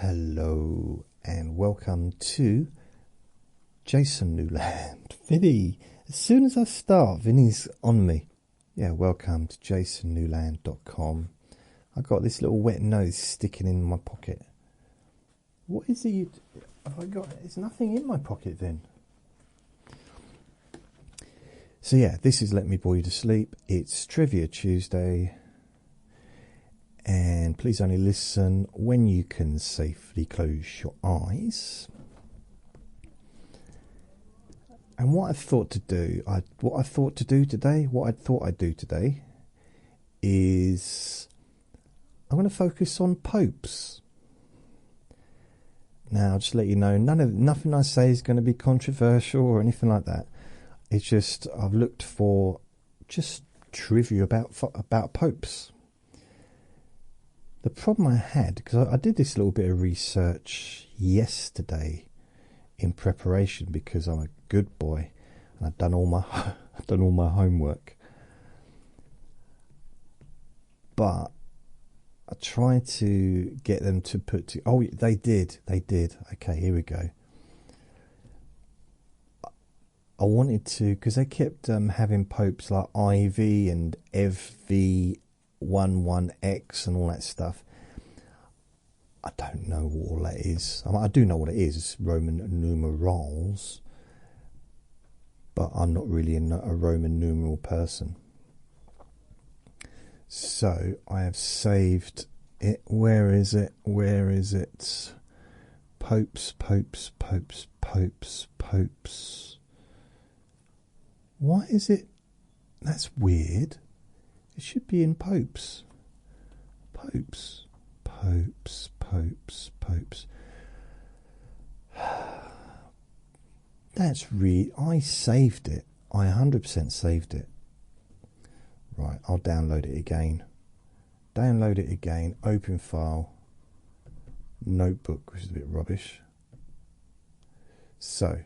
Hello and welcome to Jason Newland. Vinny, as soon as I start, Vinny's on me. Yeah, welcome to jasonnewland.com. I got this little wet nose sticking in my pocket. What is it have I got? There's nothing in my pocket then. So yeah, this is Let Me Bore You to Sleep. It's Trivia Tuesday. And please only listen when you can safely close your eyes. And what I thought I'd do today is I'm going to focus on popes. Now, I'll just let you know, nothing I say is going to be controversial or anything like that. It's just I've looked for just trivia about popes. The problem I had, because I did this little bit of research yesterday in preparation because I'm a good boy and I've done all my homework. But I tried to get them to oh, they did. Okay, here we go. I wanted to, because they kept having popes like IV and FV11X and all that stuff. I don't know what all that is. I do know what it is. It's Roman numerals. But I'm not really a Roman numeral person. So I have saved it. Where is it? Popes. Why is it? That's weird. It should be in popes. Popes. That's I saved it. I 100% saved it. Right, I'll download it again. Open file. Notebook, which is a bit rubbish. So,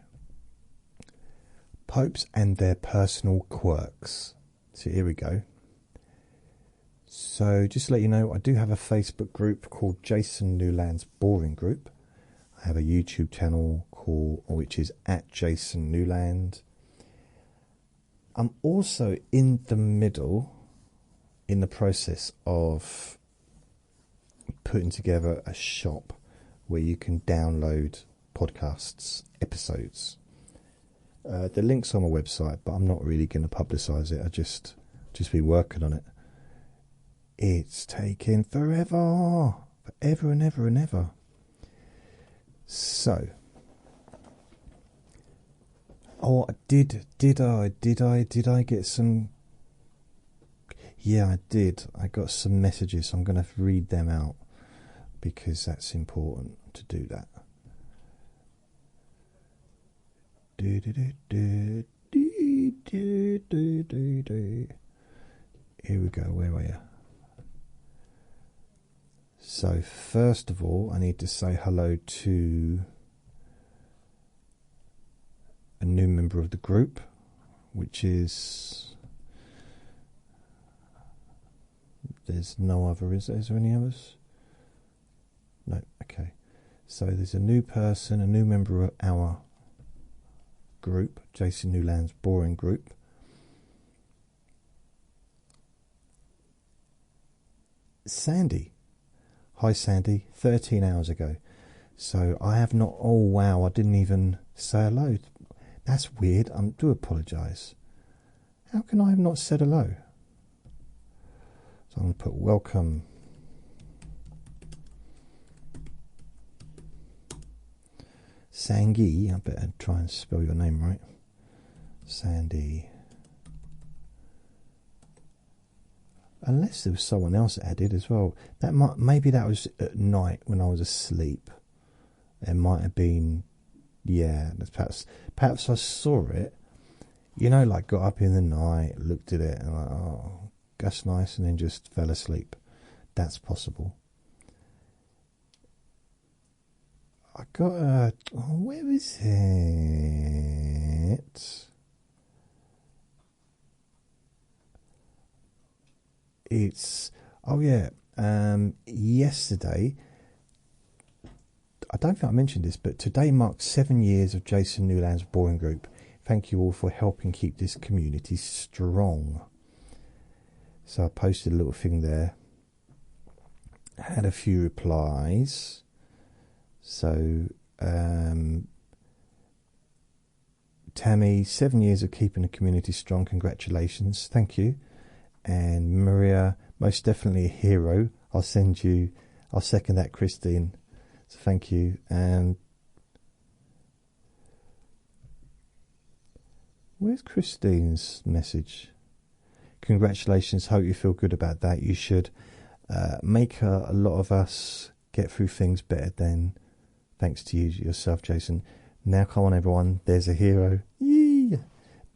popes and their personal quirks. So here we go. So just to let you know, I do have a Facebook group called Jason Newland's Boring Group. I have a YouTube channel which is at Jason Newland. I'm also in the process of putting together a shop where you can download podcasts, episodes. The link's on my website, but I'm not really going to publicise it. I just been working on it. It's taken forever and ever. So, did I get some? Yeah, I did. I got some messages. I'm going to read them out because that's important to do that. Here we go. Where are you? So first of all, I need to say hello to a new member of the group, which is, there's no other, is there any others? No, okay. So there's a new person, a new member of our group, Jason Newland's Boring Group. Sandy. Hi Sandy, 13 hours ago. So I have not, oh wow, I didn't even say hello. That's weird, I do apologise. How can I have not said hello? So I'm going to put welcome. Sangi, I better try and spell your name right. Sandy. Unless there was someone else added as well. Maybe that was at night when I was asleep. It might have been, yeah. Perhaps I saw it. Like got up in the night, looked at it, and like, oh, that's nice, and then just fell asleep. That's possible. I got a. Oh, where is it? It's, oh yeah, yesterday I don't think I mentioned this, but today marks 7 years of Jason Newland's Boring Group. Thank you all for helping keep this community strong. So I posted a little thing there. Had a few replies. So Tammy, 7 years of keeping the community strong. Congratulations. Thank you. And Maria, most definitely a hero. I'll second that, Christine. So thank you. And where's Christine's message? Congratulations. Hope you feel good about that. You should. Make a lot of us get through things better than thanks to you yourself, Jason. Now come on, everyone. There's a hero. Yeah.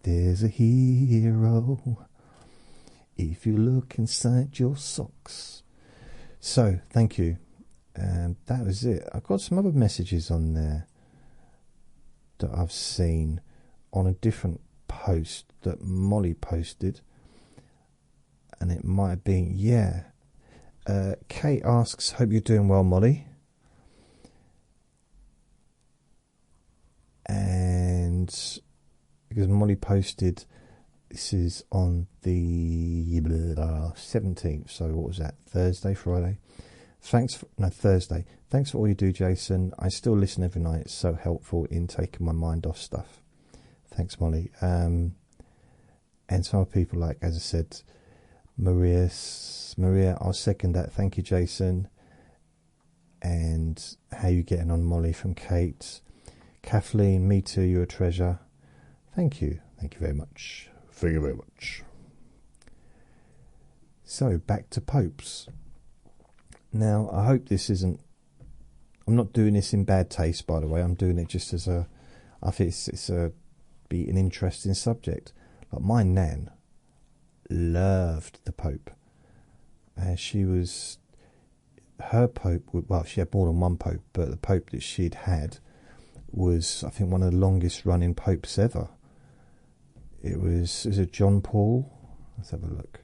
There's a hero if you look inside your socks. So thank you. And that was it. I've got some other messages on there that I've seen on a different post that Molly posted, and it might have been, yeah. Kate asks, hope you're doing well, Molly. And because Molly posted, this is on the 17th, so what was that, Thursday, Friday? Thursday. Thanks for all you do, Jason. I still listen every night. It's so helpful in taking my mind off stuff. Thanks, Molly. And some people, like, as I said, Maria, I'll second that. Thank you, Jason. And how you getting on, Molly, from Kate. Kathleen, me too, you're a treasure. Thank you. Thank you very much. Thank you very much. So, back to Popes. Now, I hope this isn't... I'm not doing this in bad taste, by the way. I'm doing it just as a... I think it's be an interesting subject. Like, my nan loved the Pope. She was... Her Pope... Well, she had more than one Pope, but the Pope that she'd had was, I think, one of the longest running Popes ever. Is it John Paul? Let's have a look.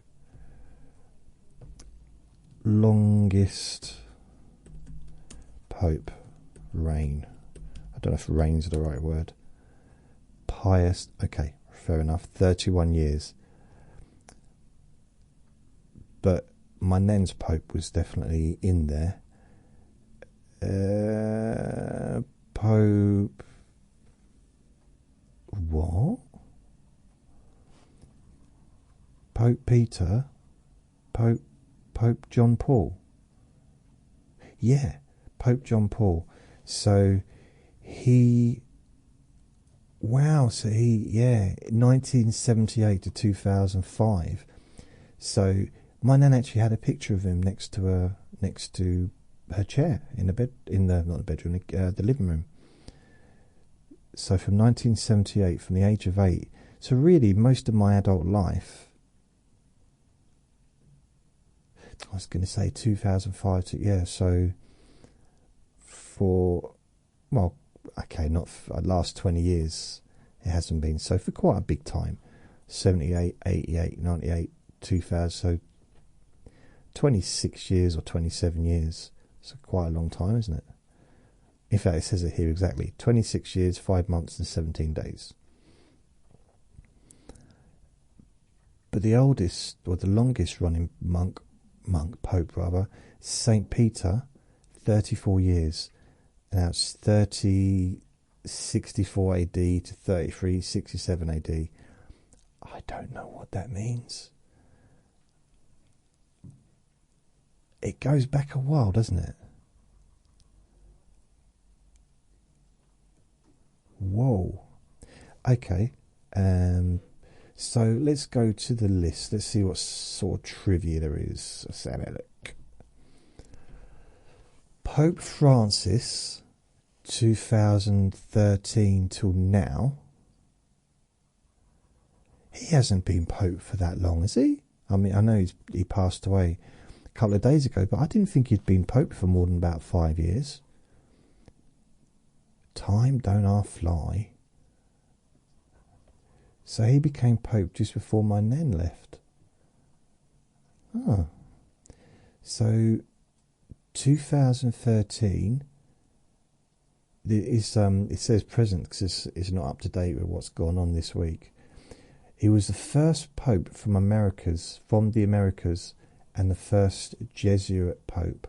Longest Pope reign. I don't know if reign's the right word. Pious. Okay, fair enough. 31 years. But my nan's Pope was definitely in there. Pope. What? Pope Peter? Pope John Paul? Yeah, Pope John Paul. So he... Wow, so he... Yeah, 1978 to 2005. So my nan actually had a picture of him next to her chair in the bed, not the bedroom, the living room. So from 1978, from the age of 8, so really most of my adult life, I was going to say 2005 to, yeah, so for, well, okay, not for the last 20 years, it hasn't been, so for quite a big time, 78, 88, 98, 2000, so 26 years or 27 years, so quite a long time, isn't it? In fact, it says it here exactly, 26 years, 5 months and 17 days. But the oldest, or the longest running Pope rather, Saint Peter, 34 years. Now it's 64 AD to 67 AD. I don't know what that means. It goes back a while, doesn't it? Whoa. Okay. So let's go to the list. Let's see what sort of trivia there is. Let's have a look. Pope Francis, 2013 till now. He hasn't been Pope for that long, has he? I mean, I know he passed away a couple of days ago, but I didn't think he'd been Pope for more than about 5 years. Time don't half fly. So he became Pope just before my nan left. Oh. So 2013 it says present because it's not up to date with what's gone on this week. He was the first pope from the Americas, and the first Jesuit pope.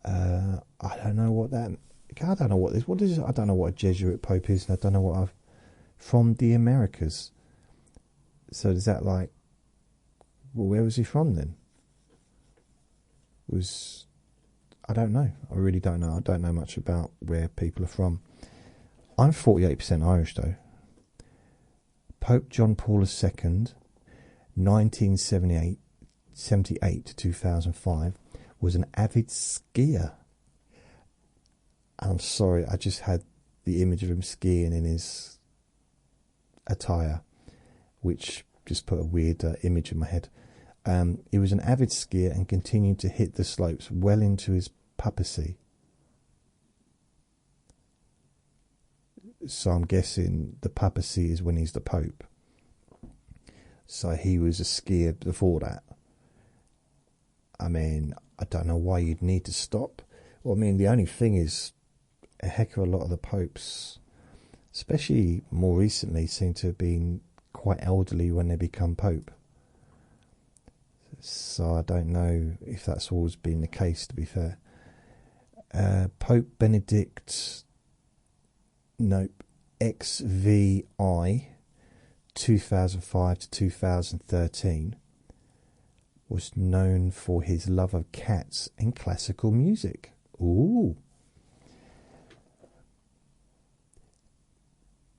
I don't know what that. I don't know what this. What is? I don't know what a Jesuit pope is. And I don't know what I've from the Americas. So is that like? Well, where was he from then? I don't know. I really don't know. I don't know much about where people are from. I'm 48% Irish though. Pope John Paul II, 1978 to 2005, was an avid skier. I'm sorry, I just had the image of him skiing in his attire, which just put a weird image in my head. He was an avid skier and continued to hit the slopes well into his papacy. So I'm guessing the papacy is when he's the Pope. So he was a skier before that. I mean, I don't know why you'd need to stop. Well, I mean, the only thing is a heck of a lot of the popes, especially more recently, seem to have been quite elderly when they become Pope. So I don't know if that's always been the case, to be fair. Pope Benedict... Nope. XVI, 2005 to 2013, was known for his love of cats and classical music. Ooh.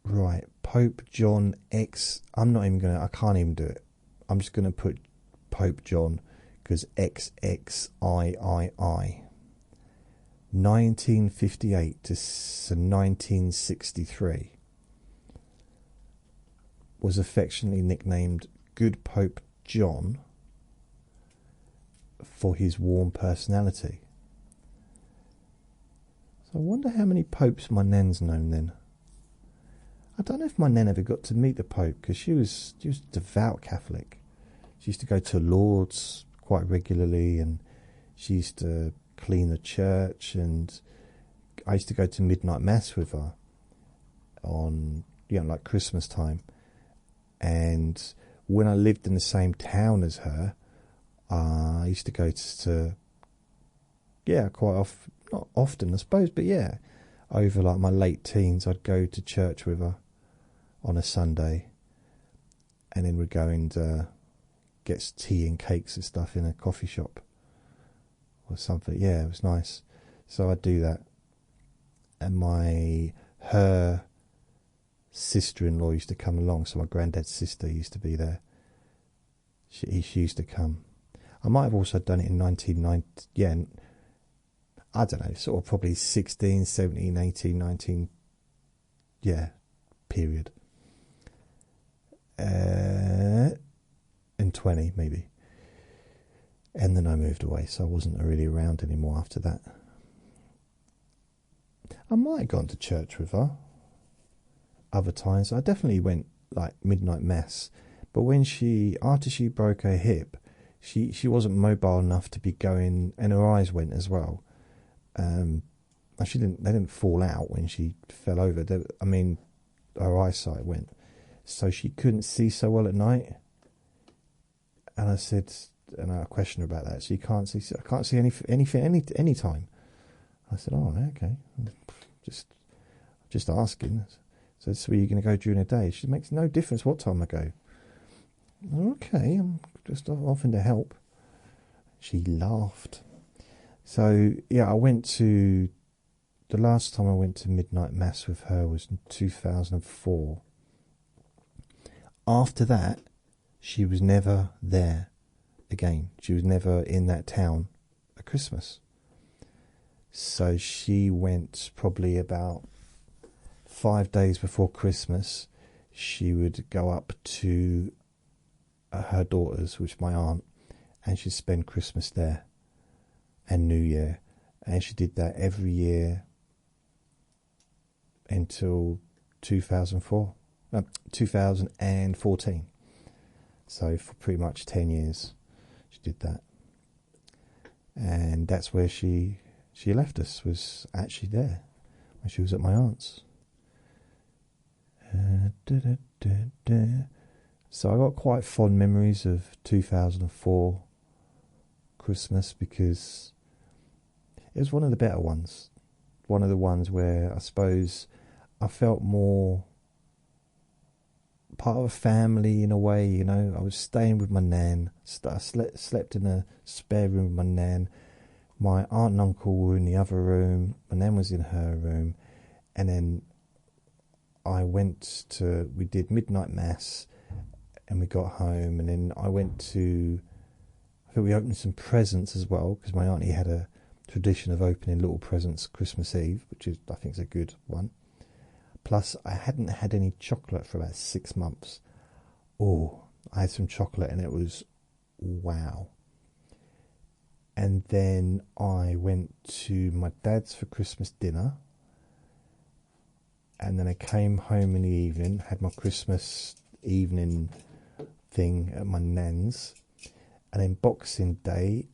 Right. Pope John X. I can't even do it. I'm just going to put Pope John because XXIII. 1958 to 1963, was affectionately nicknamed Good Pope John for his warm personality. So I wonder how many popes my nan's known then. I don't know if my nan ever got to meet the Pope because she was a devout Catholic. She used to go to Lourdes quite regularly, and she used to clean the church, and I used to go to midnight mass with her on like Christmas time. And when I lived in the same town as her, I used to go to quite often, not often I suppose, but yeah, over like my late teens I'd go to church with her on a Sunday, and then we'd go and get tea and cakes and stuff in a coffee shop or something. Yeah, it was nice. So I'd do that. And her sister-in-law used to come along, so my granddad's sister used to be there. She used to come. I might have also done it in 1990, I don't know, sort of probably 16, 17, 18, 19, period. And 20 maybe. And then I moved away, so I wasn't really around anymore after that. I might have gone to church with her other times. I definitely went like midnight mass, but after she broke her hip, she wasn't mobile enough to be going, and her eyes went as well. They didn't fall out when she fell over. Her eyesight went, so she couldn't see so well at night. And I said, and I questioned her about that. She can't see. I can't see anything any time. I said, oh, okay, just asking. So where you're going to go during the day? She makes no difference what time I go. Okay, I'm just offering to help. She laughed. So yeah, the last time I went to midnight mass with her was in 2004. After that, she was never there again. She was never in that town at Christmas. So she went probably about 5 days before Christmas. She would go up to her daughter's, which is my aunt, and she'd spend Christmas there and New Year. And she did that every year until 2014. So for pretty much 10 years she did that. And that's where she she left us was actually there when she was at my aunt's. So I got quite fond memories of 2004 Christmas because it was one of the better ones. One of the ones where I suppose I felt more part of a family in a way, you know. I was staying with my nan. I slept in a spare room with my nan. My aunt and uncle were in the other room. My nan was in her room. And then we did midnight mass and we got home. And then I think we opened some presents as well because my auntie had a tradition of opening little presents Christmas Eve, which I think is a good one. Plus, I hadn't had any chocolate for about 6 months. Oh, I had some chocolate and it was wow. And then I went to my dad's for Christmas dinner. And then I came home in the evening, had my Christmas evening thing at my nan's. And then Boxing Day,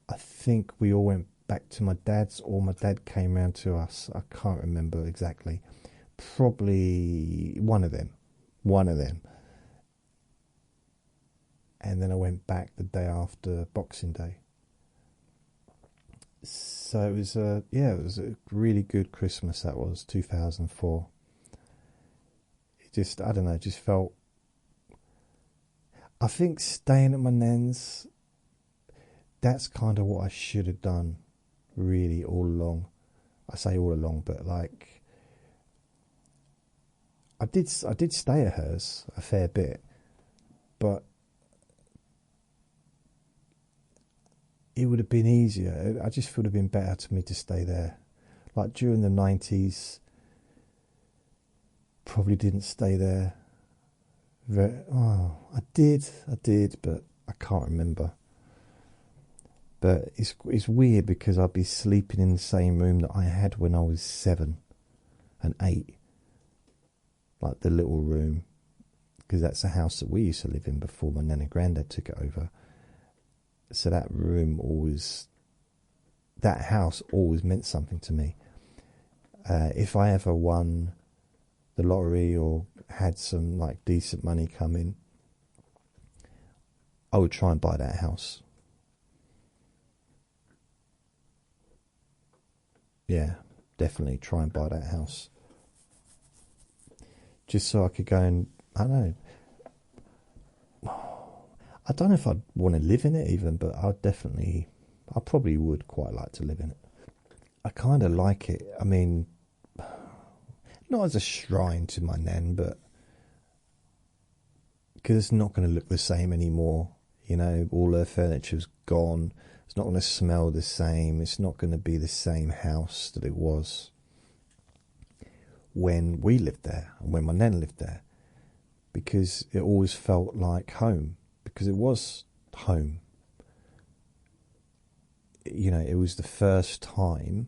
I think we all went back to my dad's, or my dad came round to us. I can't remember exactly. Probably one of them. And then I went back the day after Boxing Day. So it was it was a really good Christmas. That was 2004. It just, I don't know, just felt. I think staying at my nan's, that's kind of what I should have done, really, all along. I say all along, but like, I did stay at hers a fair bit, but it would have been easier. I just would have been better to me to stay there. Like during the 90s, probably didn't stay there. I did, but I can't remember. But it's weird because I'd be sleeping in the same room that I had when I was 7 and 8. Like the little room. Because that's the house that we used to live in before my nan and granddad took it over. So that house always meant something to me. If I ever won the lottery or had some like decent money come in, I would try and buy that house. Yeah, definitely try and buy that house. Just so I could go and, I don't know if I'd want to live in it even, but I probably would quite like to live in it. I kind of like it. I mean, not as a shrine to my nan, but because it's not going to look the same anymore. You know, all her furniture's gone. It's not going to smell the same. It's not going to be the same house that it was when we lived there and when my nan lived there, because it always felt like home, because it was home. You know, it was the first time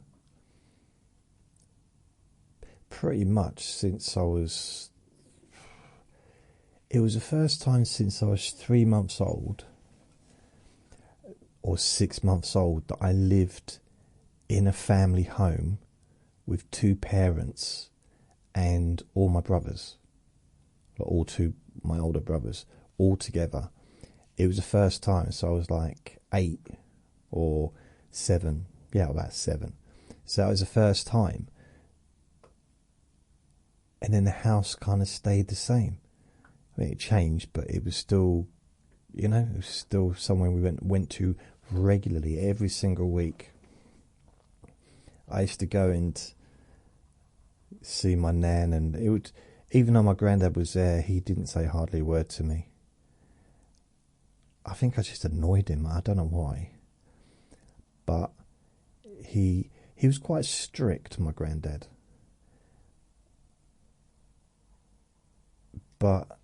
pretty much since I was, it was the first time since I was 3 months old or 6 months old that I lived in a family home with 2 parents and all my brothers, my older brothers, all together. It was the first time, so I was like 8 or 7, about 7. So that was the first time. And then the house kind of stayed the same. I mean, it changed, but it was still, it was still somewhere we went to regularly every single week. I used to go and see my nan, and it would, even though my granddad was there, he didn't say hardly a word to me. I think I just annoyed him. I don't know why. But he was quite strict, my granddad. But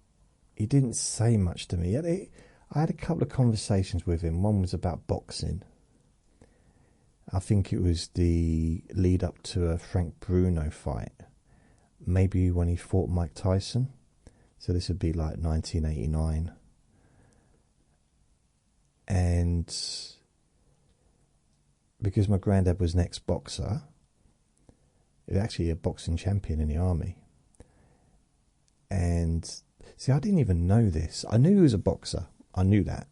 he didn't say much to me. I had a couple of conversations with him. One was about boxing. I think it was the lead up to a Frank Bruno fight. Maybe when he fought Mike Tyson. So this would be like 1989. And because my granddad was an ex-boxer, he was actually a boxing champion in the army. And see, I didn't even know this. I knew he was a boxer. I knew that.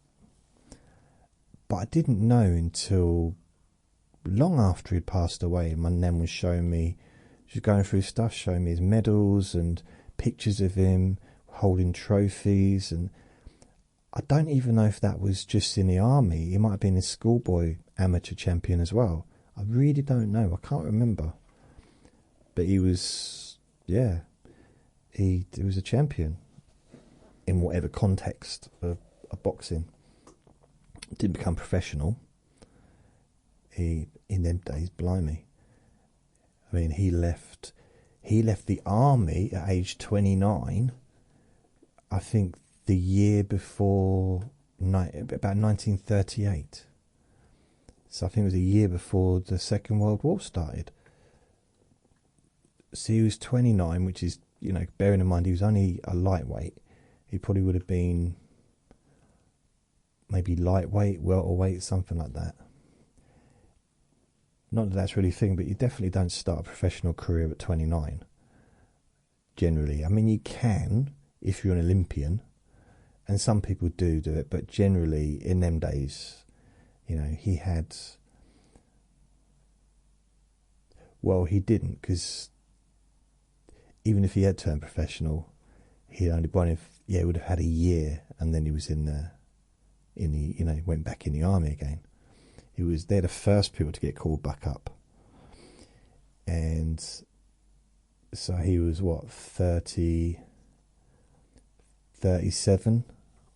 But I didn't know until long after he'd passed away. My nan was showing me, she was going through stuff, showing me his medals and pictures of him holding trophies. And I don't even know if that was just in the army. He might have been a schoolboy amateur champion as well. I really don't know. I can't remember. But he was, yeah, he was a champion in whatever context of boxing. Didn't become professional. In them days, blimey. I mean, he left the army at age 29. I think the year before, about 1938. So I think it was a year before the Second World War started. So he was 29, which is, you know, bearing in mind he was only a lightweight. He probably would have been maybe lightweight, welterweight, something like that. Not that that's really a thing, but you definitely don't start a professional career at 29. Generally. I mean, you can if you're an Olympian, and some people do it, but generally in them days, you know, he had... Well, he didn't, because even if he had turned professional, he only would have had a year, and then he was in the you know, went back in the army again. They're the first people to get called back up. And so he was, what, 37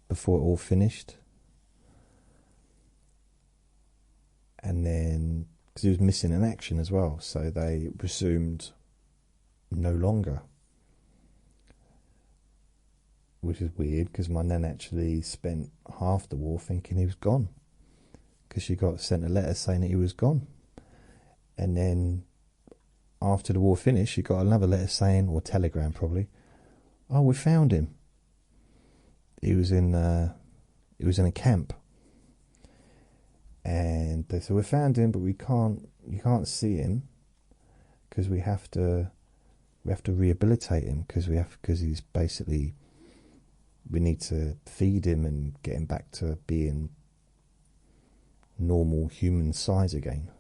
before it all finished. And then, because he was missing in action as well, so they presumed no longer. Which is weird, because my nan actually spent half the war thinking he was gone, because she got sent a letter saying that he was gone. And then after the war finished, she got another letter saying, or telegram probably, oh, we found him. He was in a camp, and they said, we found him, but you can't see him, because we have to rehabilitate him, because he's basically, we need to feed him and get him back to being normal human size again.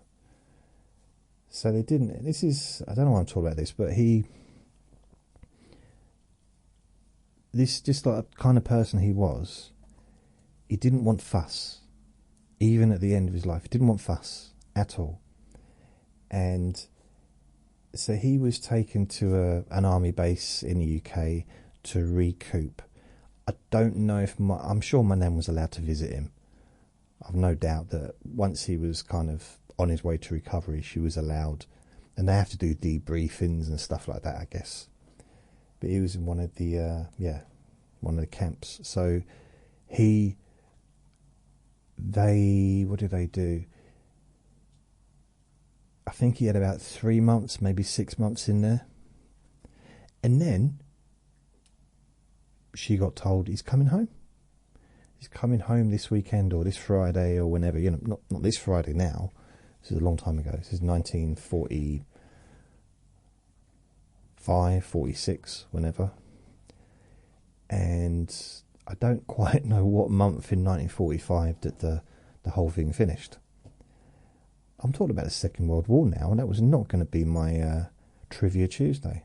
So they didn't. I don't know why I'm talking about this, but this just like the kind of person he was, he didn't want fuss. Even at the end of his life, he didn't want fuss at all. And so he was taken to an army base in the UK to recoup. I don't know if I'm sure my nan was allowed to visit him. I've no doubt that once he was kind of on his way to recovery, she was allowed, and they have to do debriefings and stuff like that, I guess. But he was in one of the camps. So what did they do? I think he had about 3 months, maybe 6 months in there, and then she got told he's coming home. He's coming home this weekend or this Friday or whenever. You know, not this Friday now. This is a long time ago. This is 1945, 46, whenever. And I don't quite know what month in 1945 that the whole thing finished. I'm talking about the Second World War now, and that was not going to be my Trivia Tuesday.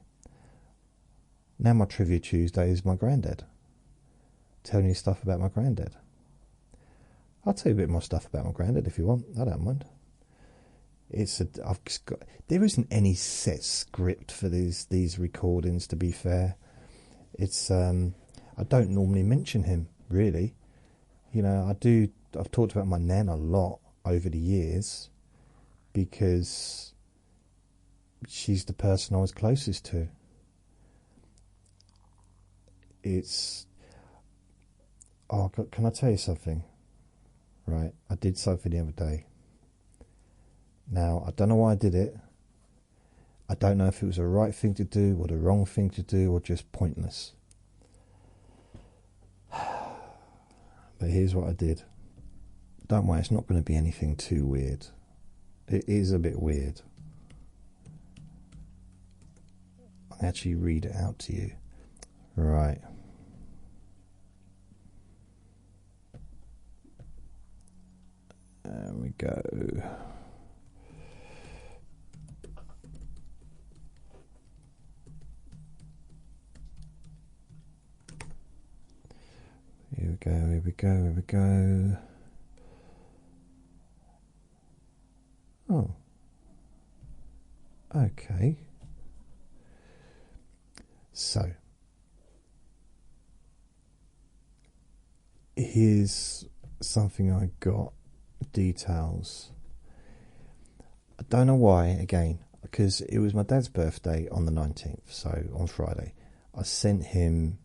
Now my Trivia Tuesday is my granddad. Telling you stuff about my granddad. I'll tell you a bit more stuff about my granddad if you want. I don't mind. There isn't any set script for these recordings, to be fair. I don't normally mention him, really. You know, I've talked about my nan a lot over the years, because she's the person I was closest to. Can I tell you something? Right, I did something the other day. Now, I don't know why I did it. I don't know if it was the right thing to do or the wrong thing to do or just pointless. But here's what I did. Don't worry, it's not going to be anything too weird. It is a bit weird. I'll actually read it out to you. Right. There we go. Here we go, here we go, here we go. Oh. Okay. So, here's something I got. Details. I don't know why, again, because it was my dad's birthday on the 19th, so on Friday. I sent him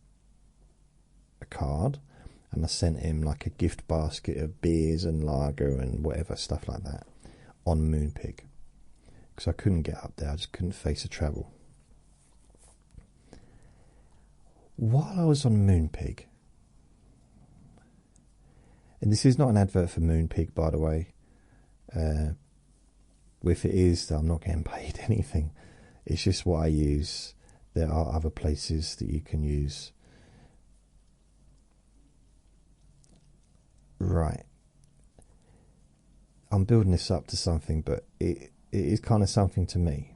a card, and I sent him like a gift basket of beers and lager and whatever, stuff like that, on Moonpig. Because I couldn't get up there, I just couldn't face the travel. While I was on Moonpig, and this is not an advert for Moonpig, by the way. If it is, I'm not getting paid anything. It's just what I use. There are other places that you can use. Right. I'm building this up to something, but it is kind of something to me.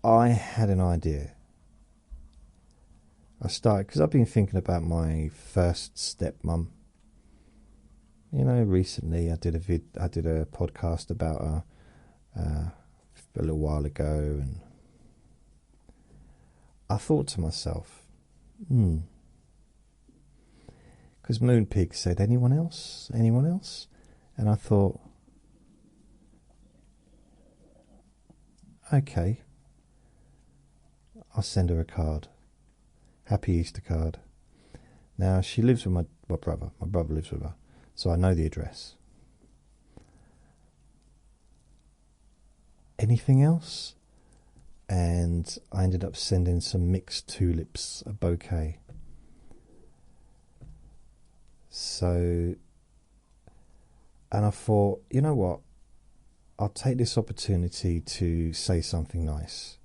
I had an idea. I started, because I've been thinking about my first stepmum. You know, recently I did a podcast about her a little while ago, and I thought to myself, because Moonpig said, anyone else? Anyone else? And I thought, okay, I'll send her a card. Happy Easter card. Now, she lives with my brother. My brother lives with her. So I know the address. Anything else? And I ended up sending some mixed tulips, a bouquet. So, and I thought, you know what? I'll take this opportunity to say something nice.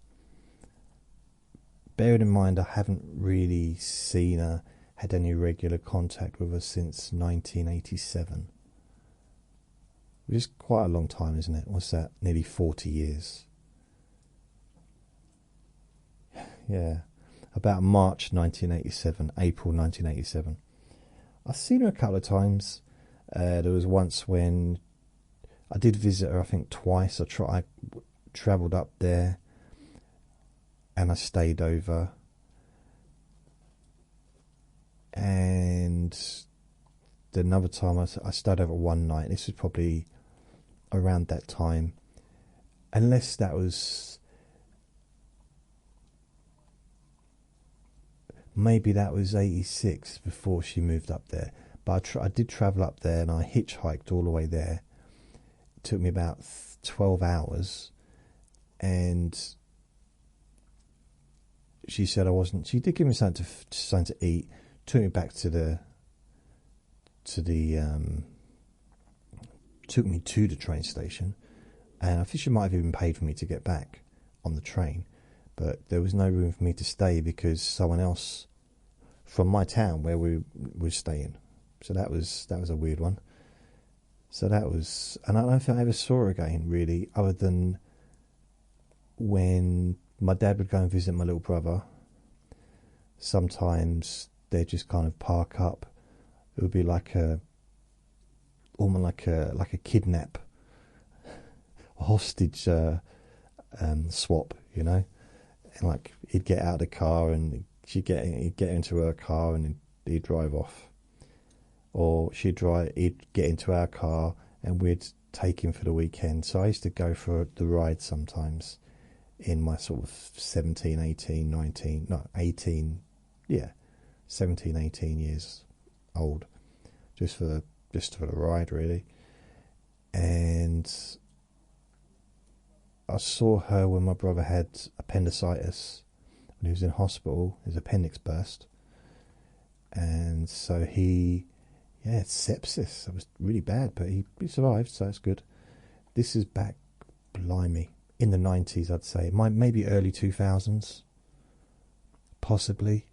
Bearing in mind, I haven't really seen her, had any regular contact with her since 1987. Which is quite a long time, isn't it? What's that? Nearly 40 years. Yeah. About March 1987, April 1987. I've seen her a couple of times. There was once when I did visit her, I think twice. I travelled up there. And I stayed over, and another time I stayed over one night. This was probably around that time, unless that was, maybe that was 86 before she moved up there. But I did travel up there, and I hitchhiked all the way there. It took me about 12 hours, and she said I wasn't. She did give me something to eat. Took me back took me to the train station, and I think she might have even paid for me to get back on the train. But there was no room for me to stay because someone else from my town where we were staying. So that was a weird one. So that was, and I don't think I ever saw her again really, other than when my dad would go and visit my little brother. Sometimes they'd just kind of park up. It would be almost like a kidnap, a hostage swap, you know. And like he'd get out of the car and he'd get into her car and he'd drive off, or he'd get into our car and we'd take him for the weekend. So I used to go for the ride sometimes. In my sort of 17, 18, 19, no, 18, yeah, 17, 18 years old, just for the ride, really. And I saw her when my brother had appendicitis, when he was in hospital. His appendix burst, and so he had sepsis. It was really bad, but he survived, so that's good. This is back, blimey, in the 90s, I'd say. Maybe early 2000s, possibly.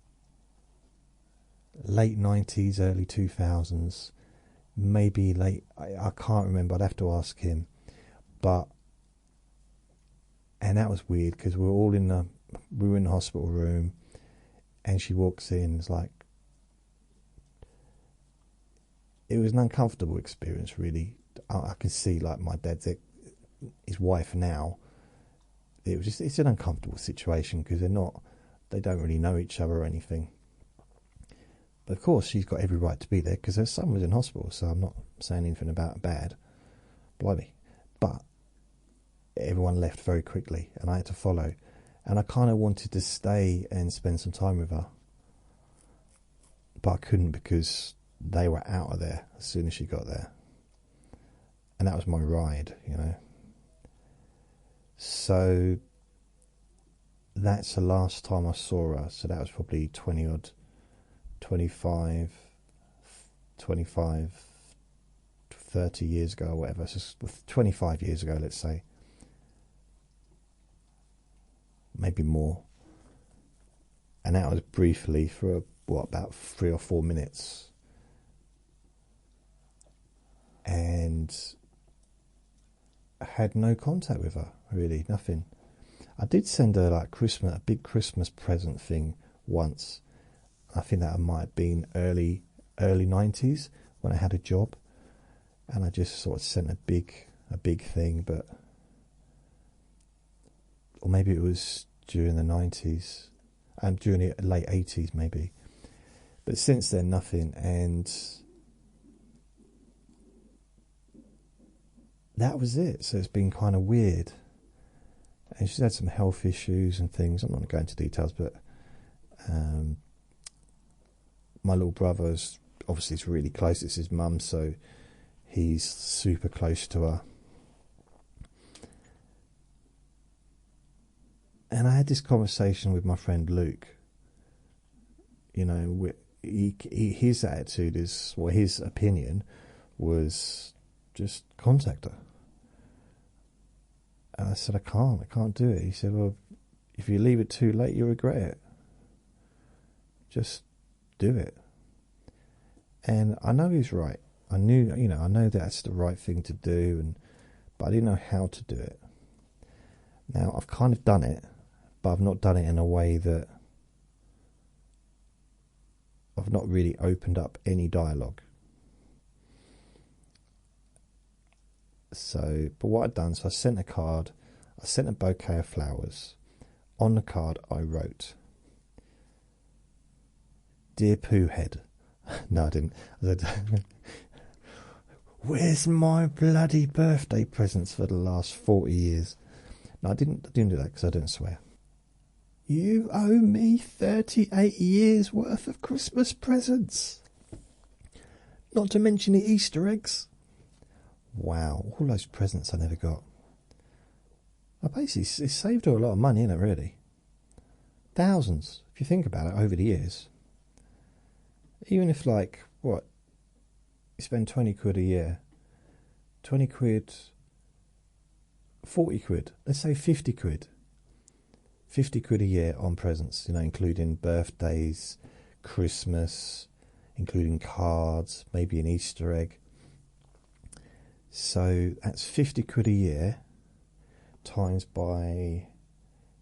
Late 90s, early 2000s, maybe late, I can't remember, I'd have to ask him. But, and that was weird, because we were in the hospital room, and she walks in, it's like, it was an uncomfortable experience, really. I can see, like, my dad's, his wife now, it's an uncomfortable situation, because they don't really know each other or anything. But of course, she's got every right to be there, because her son was in hospital, so I'm not saying anything about bad. Blimey. But everyone left very quickly, and I had to follow. And I kind of wanted to stay and spend some time with her. But I couldn't, because they were out of there as soon as she got there. And that was my ride, you know. So that's the last time I saw her. So that was probably 25, 30 years ago or whatever. So 25 years ago, let's say. Maybe more. And that was briefly for, about 3 or 4 minutes. And I had no contact with her, really, nothing. I did send her like a big Christmas present thing once. I think that might have been early 90s when I had a job, and I just sort of sent a big thing, but, or maybe it was during the 90s, and during the late 80s maybe. But since then, nothing, and that was it. So it's been kind of weird. And she's had some health issues and things. I'm not going to go into details, but my little brother's obviously is really close. It's his mum, so he's super close to her. And I had this conversation with my friend Luke. You know, his attitude is, well, his opinion was just contact her. And I said, I can't do it. He said, well, if you leave it too late, you'll regret it. Just do it. And I know he's right. I know that's the right thing to do, but I didn't know how to do it. Now, I've kind of done it, but I've not done it in a way that I've not really opened up any dialogue. So, but what I'd done, so I sent a card, I sent a bouquet of flowers. On the card I wrote, "Dear Pooh Head." No, I didn't. I said, "Where's my bloody birthday presents for the last 40 years? No, I didn't do that, because I don't swear. "You owe me 38 years worth of Christmas presents. Not to mention the Easter eggs." Wow, all those presents I never got. I basically, it saved her a lot of money, innit, really? Thousands, if you think about it, over the years. Even if, like, what? You spend 20 quid a year. 20 quid, 40 quid. Let's say 50 quid. 50 quid a year on presents, you know, including birthdays, Christmas, including cards, maybe an Easter egg. So that's 50 quid a year, times by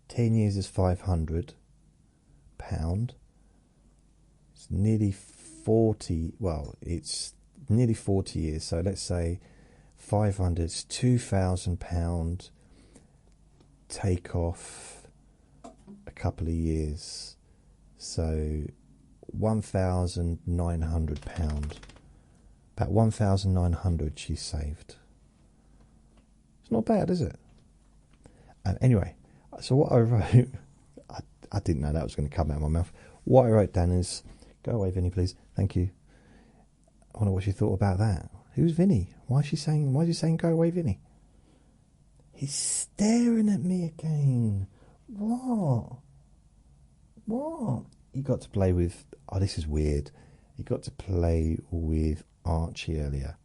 10 years is £500. It's nearly 40, well, it's nearly 40 years. So let's say 500 is £2,000. Take off a couple of years. So £1,900. About 1,900 she saved. It's not bad, is it? Anyway, so what I wrote, I didn't know that was going to come out of my mouth. What I wrote down is, "Go away, Vinny, please. Thank you." I wonder what she thought about that. Who's Vinny? Why is he saying "go away, Vinny"? He's staring at me again. What? You got to play with, oh, this is weird. You got to play with Archie earlier.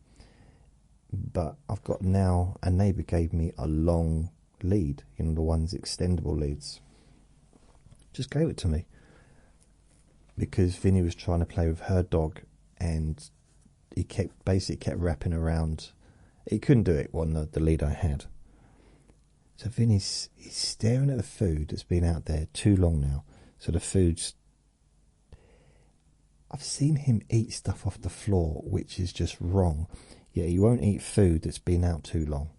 But I've got now, a neighbour gave me a long lead, you know, the ones extendable leads. Just gave it to me because Vinny was trying to play with her dog, and he basically kept wrapping around. He couldn't do it on the lead I had. So Vinny's staring at the food that's been out there too long now. So the food's... I've seen him eat stuff off the floor, which is just wrong. Yeah, he won't eat food that's been out too long.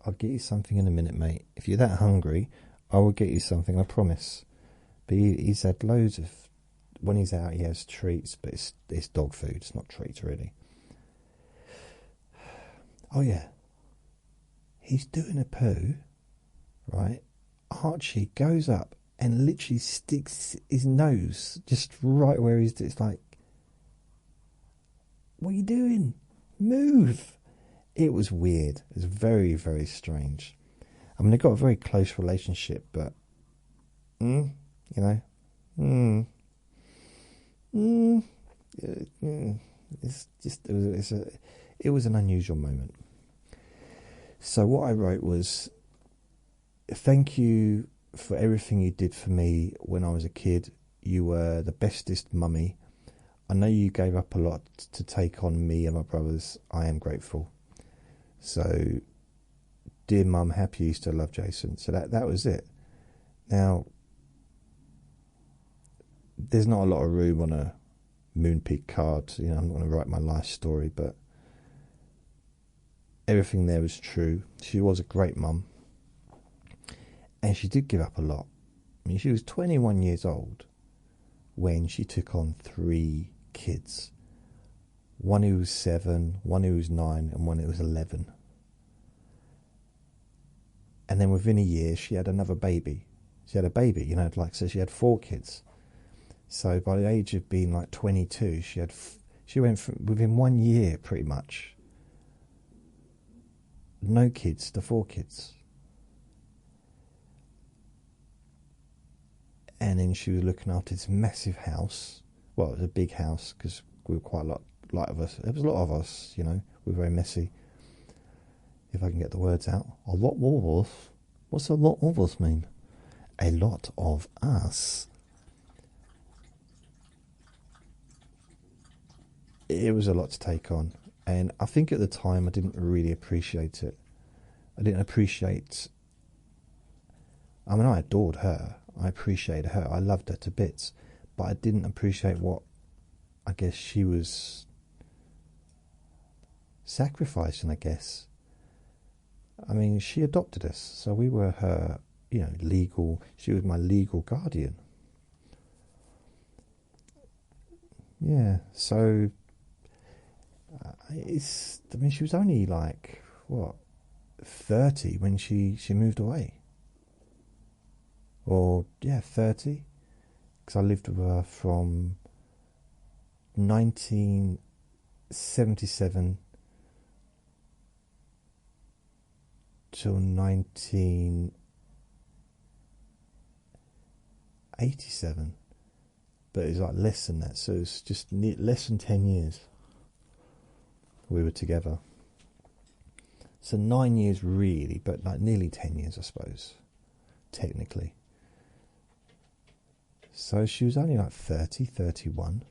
I'll get you something in a minute, mate. If you're that hungry, I will get you something, I promise. But he's had loads of... When he's out, he has treats, but it's dog food. It's not treats, really. Oh, yeah. He's doing a poo, right? Archie goes up and literally sticks his nose just right where he's... It's like, what are you doing? Move! It was weird. It was very, very strange. I mean, they've got a very close relationship, but... you know... It's just... It was an unusual moment. So what I wrote was, thank you for everything you did for me when I was a kid. You were the bestest mummy. I know you gave up a lot to take on me and my brothers. I am grateful. So, dear mum, happy you still love Jason. So that was it. Now, there's not a lot of room on a Moonpig card. You know, I'm not going to write my life story, but everything there was true. She was a great mum. And she did give up a lot. I mean, she was 21 years old when she took on 3 kids. One who was 7, one who was 9, and one who was 11. And then within a year, she had another baby. She had a baby, you know, like, so she had 4 kids. So by the age of being like 22, she went from, within 1 year, pretty much, no kids to 4 kids. And then she was looking after this massive house. Well, it was a big house because we were quite a lot of us. There was a lot of us, you know. We were very messy. If I can get the words out. A lot of us. What's a lot of us mean? A lot of us. It was a lot to take on. And I think at the time I didn't really appreciate it. I didn't appreciate... I mean, I adored her. I appreciated her. I loved her to bits. But I didn't appreciate what I guess she was sacrificing, I guess. I mean, she adopted us. So we were her, you know, legal... She was my legal guardian. Yeah, so... I mean, she was only like, what, 30 when she moved away. Or, yeah, 30. Because I lived with her from 1977 till 1987. But it was like less than that. So it was just less than 10 years we were together. So 9 years really, but like nearly 10 years, I suppose, technically. So she was only like 30, 31.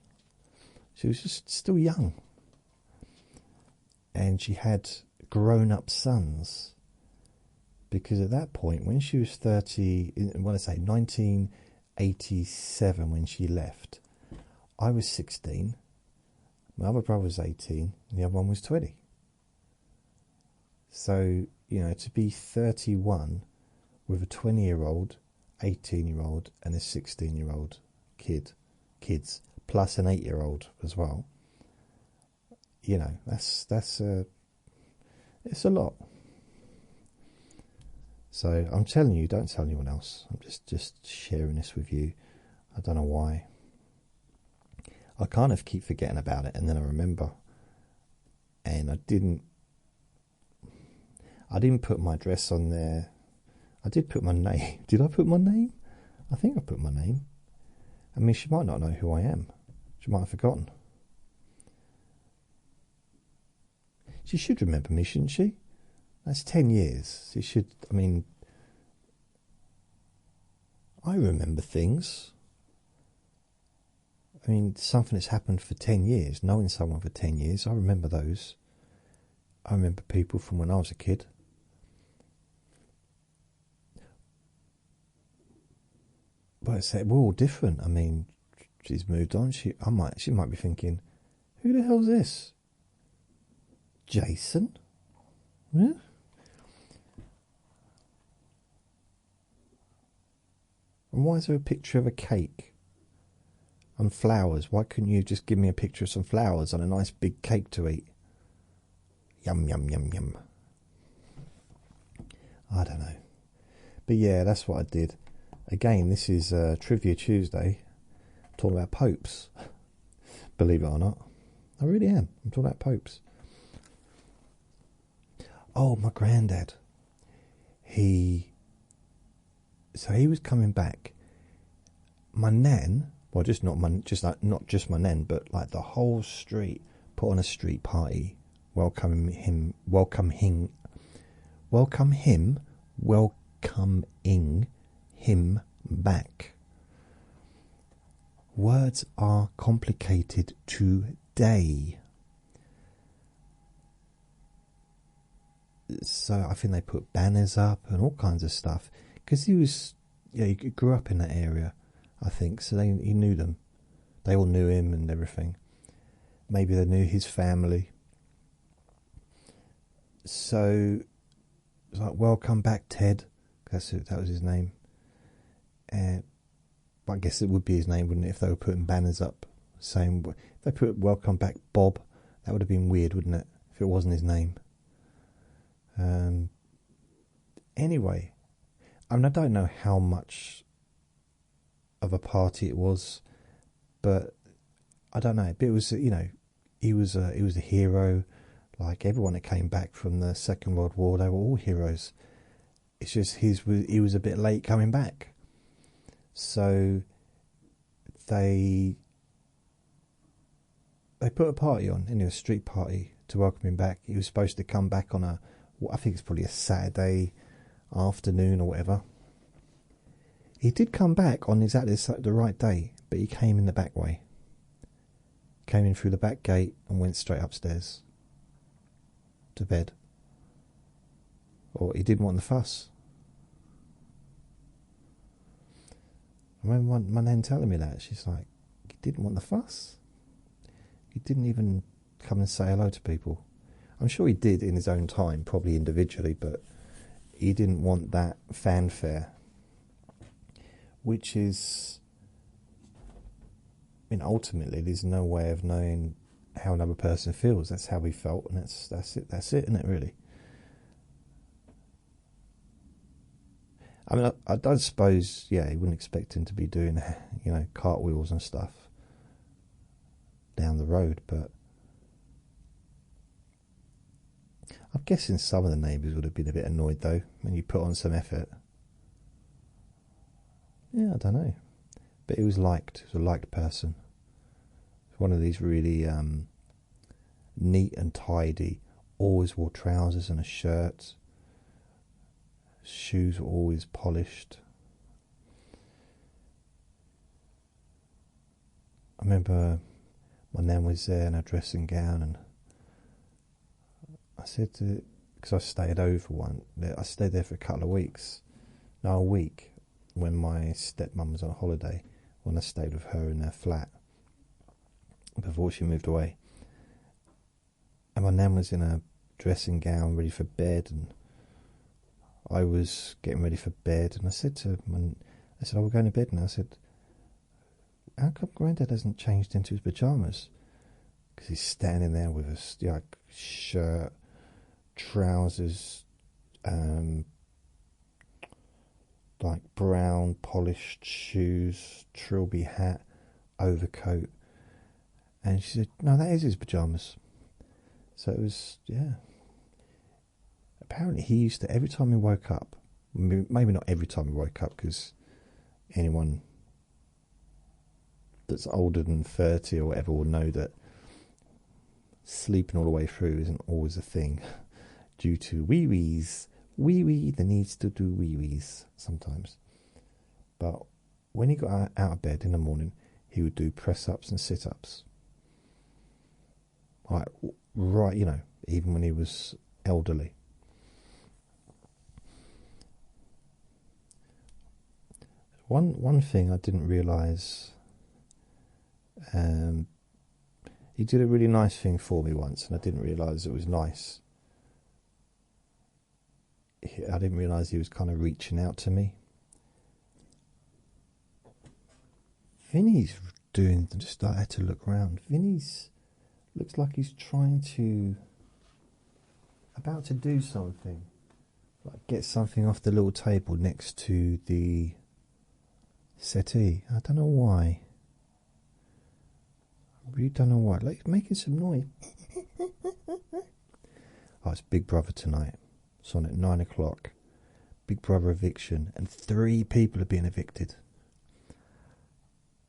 She was just still young. And she had grown-up sons. Because at that point, when she was 30, when I say 1987 when she left, I was 16. My other brother was 18, and the other one was 20. So, you know, to be 31 with a 20-year-old, 18-year-old, and a 16-year-old kids, plus an 8-year-old as well, you know, it's a lot. So I'm telling you, don't tell anyone else. I'm just sharing this with you. I don't know why. I kind of keep forgetting about it, and then I remember. And I didn't put my address on there. I did put my name. Did I put my name? I think I put my name. I mean, she might not know who I am. She might have forgotten. She should remember me, shouldn't she? That's 10 years. She should, I mean, I remember things. I mean, something that's happened for 10 years, knowing someone for 10 years, I remember those. I remember people from when I was a kid. But it's, we're all different. I mean, she's moved on. She might be thinking, who the hell's this? Jason? Yeah. And why is there a picture of a cake and flowers? Why couldn't you just give me a picture of some flowers and a nice big cake to eat? Yum, yum, yum, yum. I don't know. But yeah, that's what I did. Again, this is Trivia Tuesday. I'm talking about popes. Believe it or not. I really am. I'm talking about popes. Oh, my granddad. So he was coming back. My nan, well, not just my nan, but like the whole street put on a street party, welcoming him back. Words are complicated today. So I think they put banners up and all kinds of stuff. Because he was, he grew up in that area, I think. So he knew them. They all knew him and everything. Maybe they knew his family. So it was like, welcome back, Ted. That was his name. But I guess it would be his name, wouldn't it, if they were putting banners up saying, if they put welcome back, Bob, that would have been weird, wouldn't it, if it wasn't his name. Anyway, I mean, I don't know how much of a party it was, but I don't know. But it was, he was a hero. Like everyone that came back from the Second World War, they were all heroes. It's just he was a bit late coming back, so they put a party on, a street party to welcome him back. He was supposed to come back on I think it's probably a Saturday afternoon or whatever. He did come back on exactly the right day, but he came in the back way. Came in through the back gate and went straight upstairs to bed. Or he didn't want the fuss. I remember my nan telling me that. She's like, he didn't want the fuss. He didn't even come and say hello to people. I'm sure he did in his own time, probably individually, but he didn't want that fanfare. Which is, I mean, ultimately, there's no way of knowing how another person feels. That's how we felt, and that's it, isn't it, really? I mean, I don't suppose, he wouldn't expect him to be doing, cartwheels and stuff down the road, but I'm guessing some of the neighbours would have been a bit annoyed, though, when you put on some effort. Yeah, I don't know. But he was liked. He was a liked person. One of these really neat and tidy. Always wore trousers and a shirt. Shoes were always polished. I remember my nan was there in her dressing gown, and I said to, because I stayed there for a couple of weeks. No, a week, when my stepmum was on holiday, when I stayed with her in her flat before she moved away. And my nan was in a dressing gown, ready for bed, and I was getting ready for bed, and I said to her, oh, we're going to bed now. I said, how come Grandad hasn't changed into his pyjamas? Because he's standing there with a shirt, trousers, like brown polished shoes, trilby hat, overcoat. And she said, no, that is his pyjamas. So it was, apparently he used to, every time he woke up, maybe not every time he woke up, because anyone that's older than 30 or whatever will know that sleeping all the way through isn't always a thing due to wee-wees. Wee-wee, the needs to do wee-wees sometimes. But when he got out of bed in the morning, he would do press-ups and sit-ups. Right, you know, even when he was elderly. One thing I didn't realise, he did a really nice thing for me once, and I didn't realise it was nice. I didn't realise he was kind of reaching out to me. Vinny's doing, just I had to look around. Vinny's looks like he's about to do something. Like get something off the little table next to the settee. I don't know why. I really don't know why. Like, making some noise. Oh, it's Big Brother tonight. It's on at 9 o'clock. Big Brother eviction, and 3 people are being evicted.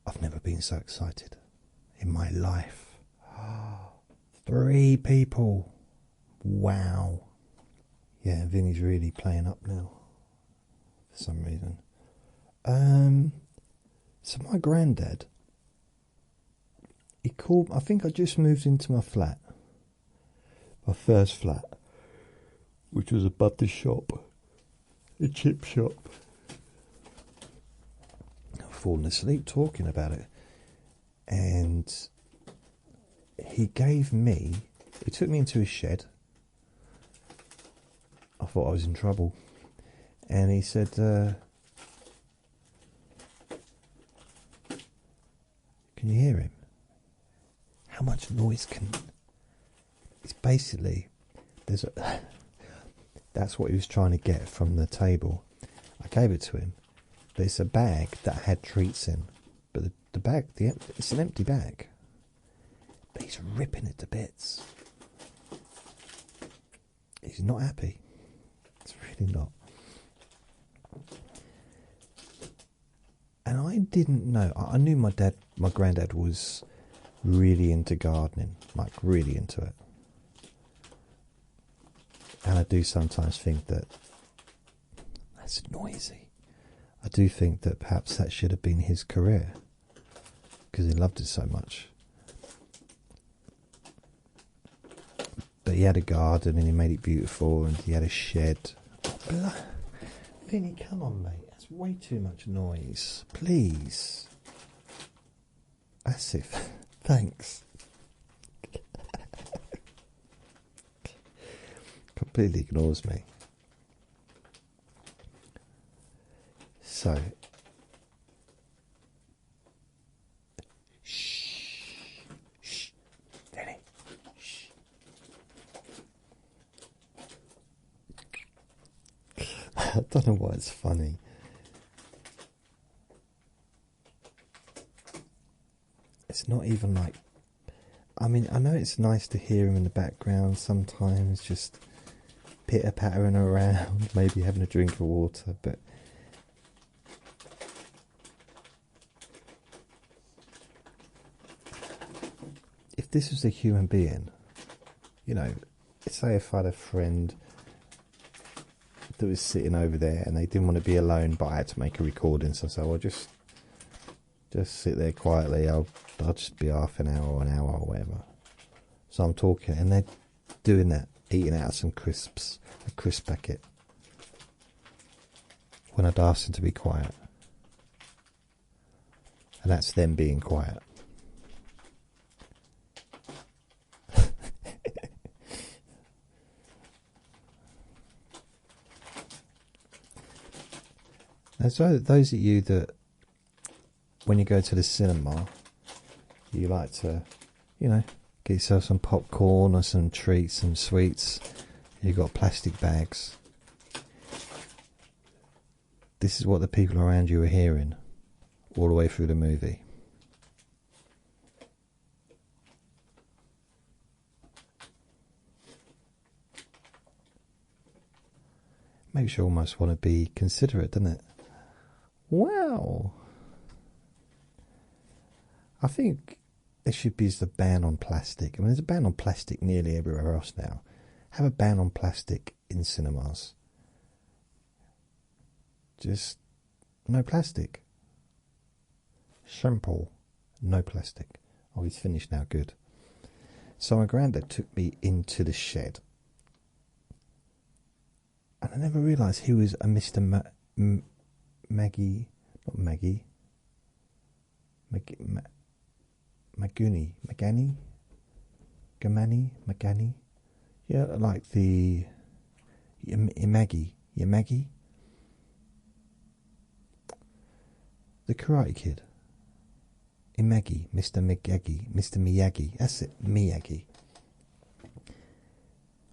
I've never been so excited in my life. 3 people. Wow. Yeah, Vinny's really playing up now for some reason. So my granddad, he called. I think I just moved into my flat, my first flat, which was above the shop, the chip shop. I've fallen asleep talking about it, and he gave me. He took me into his shed. I thought I was in trouble, and he said, "Can you hear him? How much noise can?" It's basically that's what he was trying to get from the table. I gave it to him, but it's a bag that had treats in. But the bag, it's an empty bag. But he's ripping it to bits. He's not happy. It's really not. And I didn't know. I knew my granddad was really into gardening, like really into it. And I do sometimes think that that's noisy. I do think that perhaps that should have been his career because he loved it so much. But he had a garden and he made it beautiful, and he had a shed. Oh, Vinny, come on, mate. That's way too much noise. Please. That's it. Thanks. Completely ignores me. So, shh, Danny, shh. I don't know why it's funny. It's not even like. I mean, I know it's nice to hear him in the background sometimes, just pitter-pattering around, maybe having a drink of water, but if this was a human being, you know, say if I had a friend that was sitting over there and they didn't want to be alone, but I had to make a recording, so I said, well, just sit there quietly, I'll just be half an hour or or whatever. So I'm talking, and they're doing that, eating out of some crisps, a crisp packet, when I'd asked them to be quiet. And that's them being quiet. And so those of you that, when you go to the cinema, you like to, you know, get yourself some popcorn or some treats, some sweets. You've got plastic bags. This is what the people around you are hearing all the way through the movie. Makes you almost want to be considerate, doesn't it? Wow. I think there should be the ban on plastic. I mean, there's a ban on plastic nearly everywhere else now. Have a ban on plastic in cinemas. Just no plastic. Simple. No plastic. Oh, he's finished now. Good. So my granddad took me into the shed. And I never realised he was a Mr. Maggie. Not Maggie. Maguni. Magani? Gamani? Magani? Yeah, like the Maggie. Yeah, Maggie? The Karate Kid. Imagi, Mr. Miyagi. That's it, Miyagi.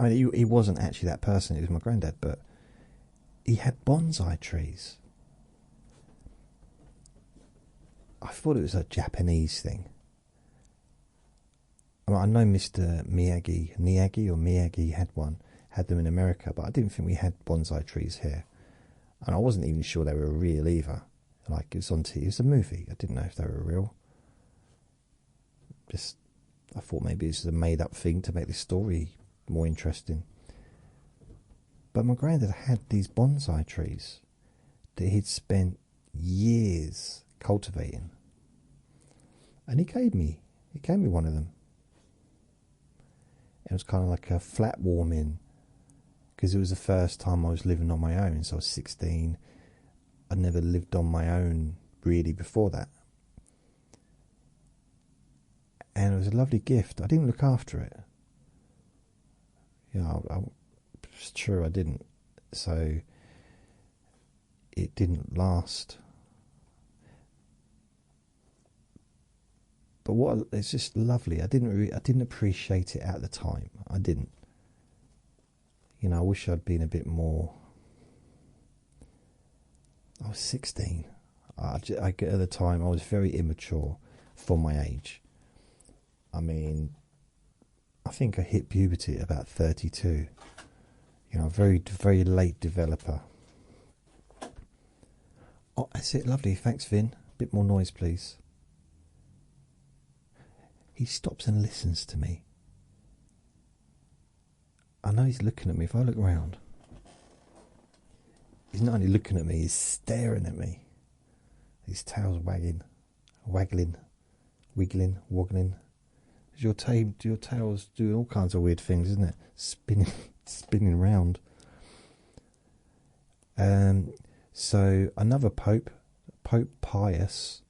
I mean, he wasn't actually that person, it was my granddad, but he had bonsai trees. I thought it was a Japanese thing. I mean, I know Mr. Miyagi had them in America, but I didn't think we had bonsai trees here. And I wasn't even sure they were real either. Like, it was on TV, it was a movie, I didn't know if they were real. I thought maybe it's a made-up thing to make the story more interesting. But my granddad had these bonsai trees that he'd spent years cultivating, and he gave me one of them. It was kind of like a flat warming, because it was the first time I was living on my own. So I was 16. I'd never lived on my own really before that. And it was a lovely gift. I didn't look after it. It's true, I didn't. So it didn't last. But it's just lovely. I didn't appreciate it at the time. I didn't. I wish I'd been a bit more. I was 16. At the time, I was very immature for my age. I mean, I think I hit puberty at about 32. Very, very late developer. Oh, that's it. Lovely. Thanks, Vin. A bit more noise, please. He stops and listens to me. I know he's looking at me. If I look around, he's not only looking at me, he's staring at me. His tail's waggling, woggling. Your tail's doing all kinds of weird things, isn't it? Spinning round. So another Pope Pius,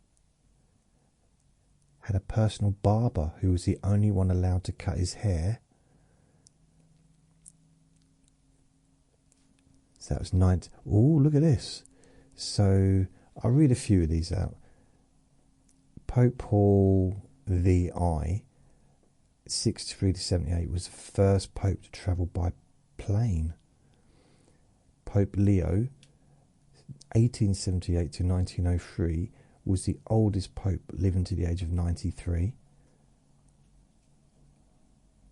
had a personal barber who was the only one allowed to cut his hair. So that was 9. Oh, look at this. So I'll read a few of these out. Pope Paul VI, 63 to 78, was the first pope to travel by plane. Pope Leo, 1878 to 1903, was the oldest pope, living to the age of 93.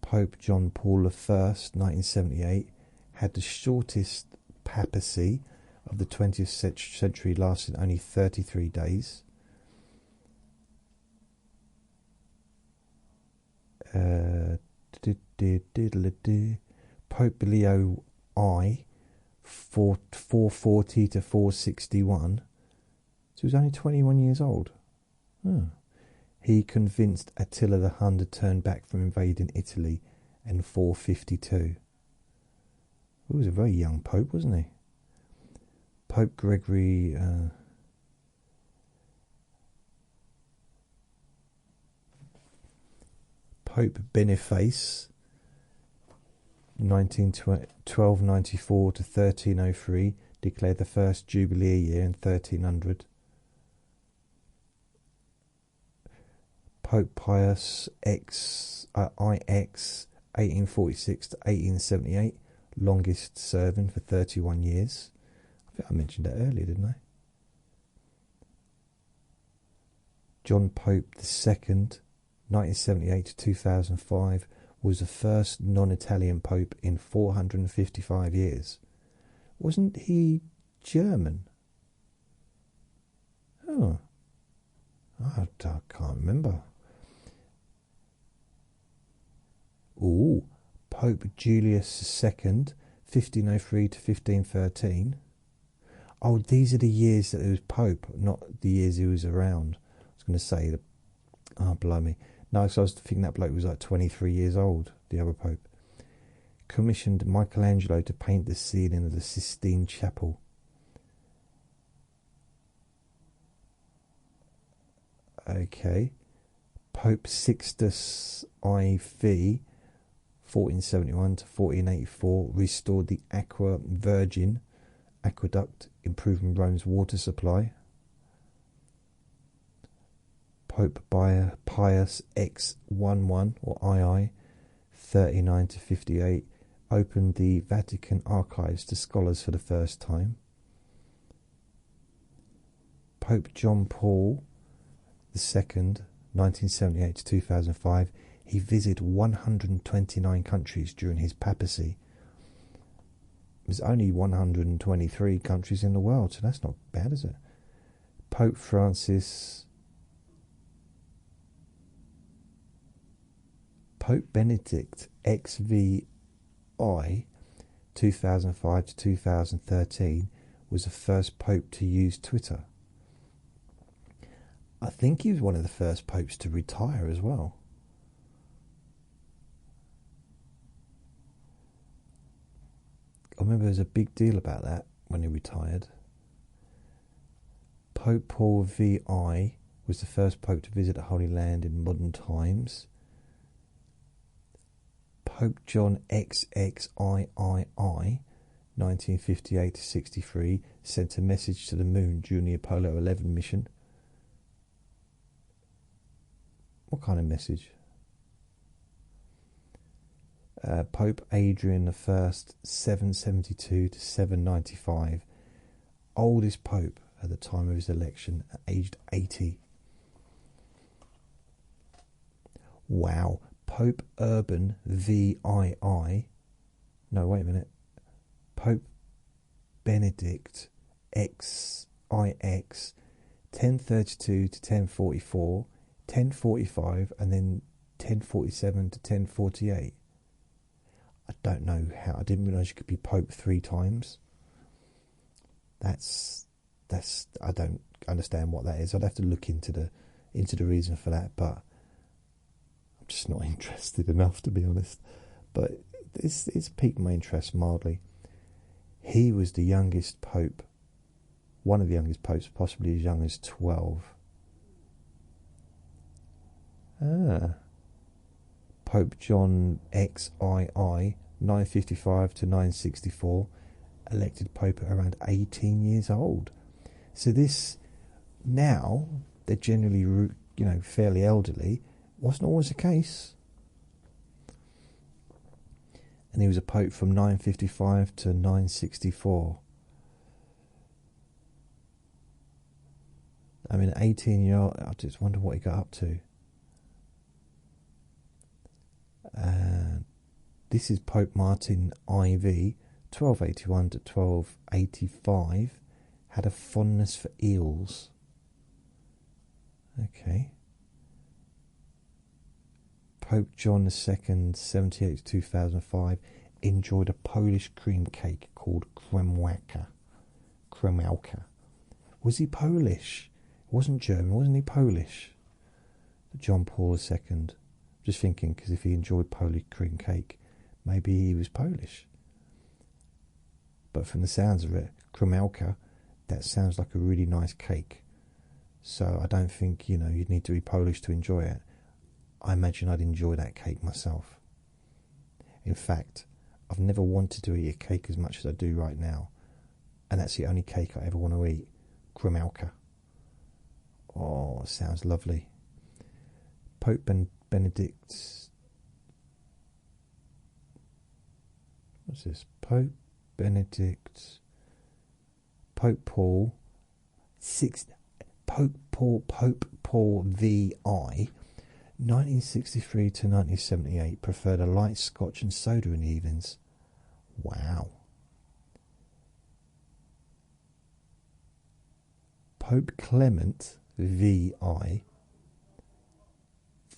Pope John Paul I, 1978, had the shortest papacy of the 20th century, lasting only 33 days. Pope Leo I, 440 to 461, so he was only 21 years old. Oh. He convinced Attila the Hun to turn back from invading Italy in 452. He was a very young pope, wasn't he? Pope Gregory... Pope Boniface, 1294 to 1303, declared the first Jubilee year in 1300. Pope Pius IX, 1846 to 1878, longest serving for 31 years. I think I mentioned that earlier, didn't I? John Pope II, 1978 to 2005, was the first non-Italian pope in 455 years. Wasn't he German? Oh, I can't remember. Ooh, Pope Julius II, 1503 to 1513. Oh, these are the years that he was Pope, not the years he was around. I was going to say, oh, blimey. No, so I was thinking that bloke was like 23 years old, the other Pope. Commissioned Michelangelo to paint the ceiling of the Sistine Chapel. Okay. Pope Sixtus IV, 1471 to 1484, restored the Aqua Virgin aqueduct, improving Rome's water supply. Pope Pius X11 or II, 39 to 58, opened the Vatican archives to scholars for the first time. Pope John Paul II, 1978 to 2005, he visited 129 countries during his papacy. There's only 123 countries in the world, so that's not bad, is it? Pope Benedict XVI, 2005 to 2013, was the first pope to use Twitter. I think he was one of the first popes to retire as well. I remember there was a big deal about that when he retired. Pope Paul VI was the first pope to visit the Holy Land in modern times. Pope John XXIII, 1958 to 63, sent a message to the moon during the Apollo 11 mission. What kind of message? Pope Adrian I, 772 to 795, oldest pope at the time of his election, aged 80. Wow. Pope Urban VII. No, wait a minute. Pope Benedict XIX, 1032 to 1044, 1045, and then 1047 to 1048. I don't know how. I didn't realise you could be Pope 3 times. That's. I don't understand what that is. I'd have to look into the reason for that, but I'm just not interested enough, to be honest. But it's piqued my interest mildly. He was the youngest pope, one of the youngest popes, possibly as young as 12. Pope John XII, 955 to 964, elected pope at around 18 years old. So this, now they're generally, fairly elderly. Wasn't always the case. And he was a pope from 955 to 964. I mean, 18-year-old, I just wonder what he got up to. This is Pope Martin IV, 1281 to 1285, had a fondness for eels. Okay. Pope John II, 78 to 2005, enjoyed a Polish cream cake called kremałka. Was he Polish? He wasn't German, wasn't he Polish? John Paul II. Just thinking, because if he enjoyed Polish cream cake, maybe he was Polish. But from the sounds of it, kremałka, that sounds like a really nice cake. So I don't think, you'd need to be Polish to enjoy it. I imagine I'd enjoy that cake myself. In fact, I've never wanted to eat a cake as much as I do right now. And that's the only cake I ever want to eat. Kremałka. Oh, sounds lovely. Pope Benedict. What's this? Pope Benedict. Pope Paul. Pope Paul VI. 1963 to 1978, preferred a light scotch and soda in the evenings. Wow. Pope Clement VI,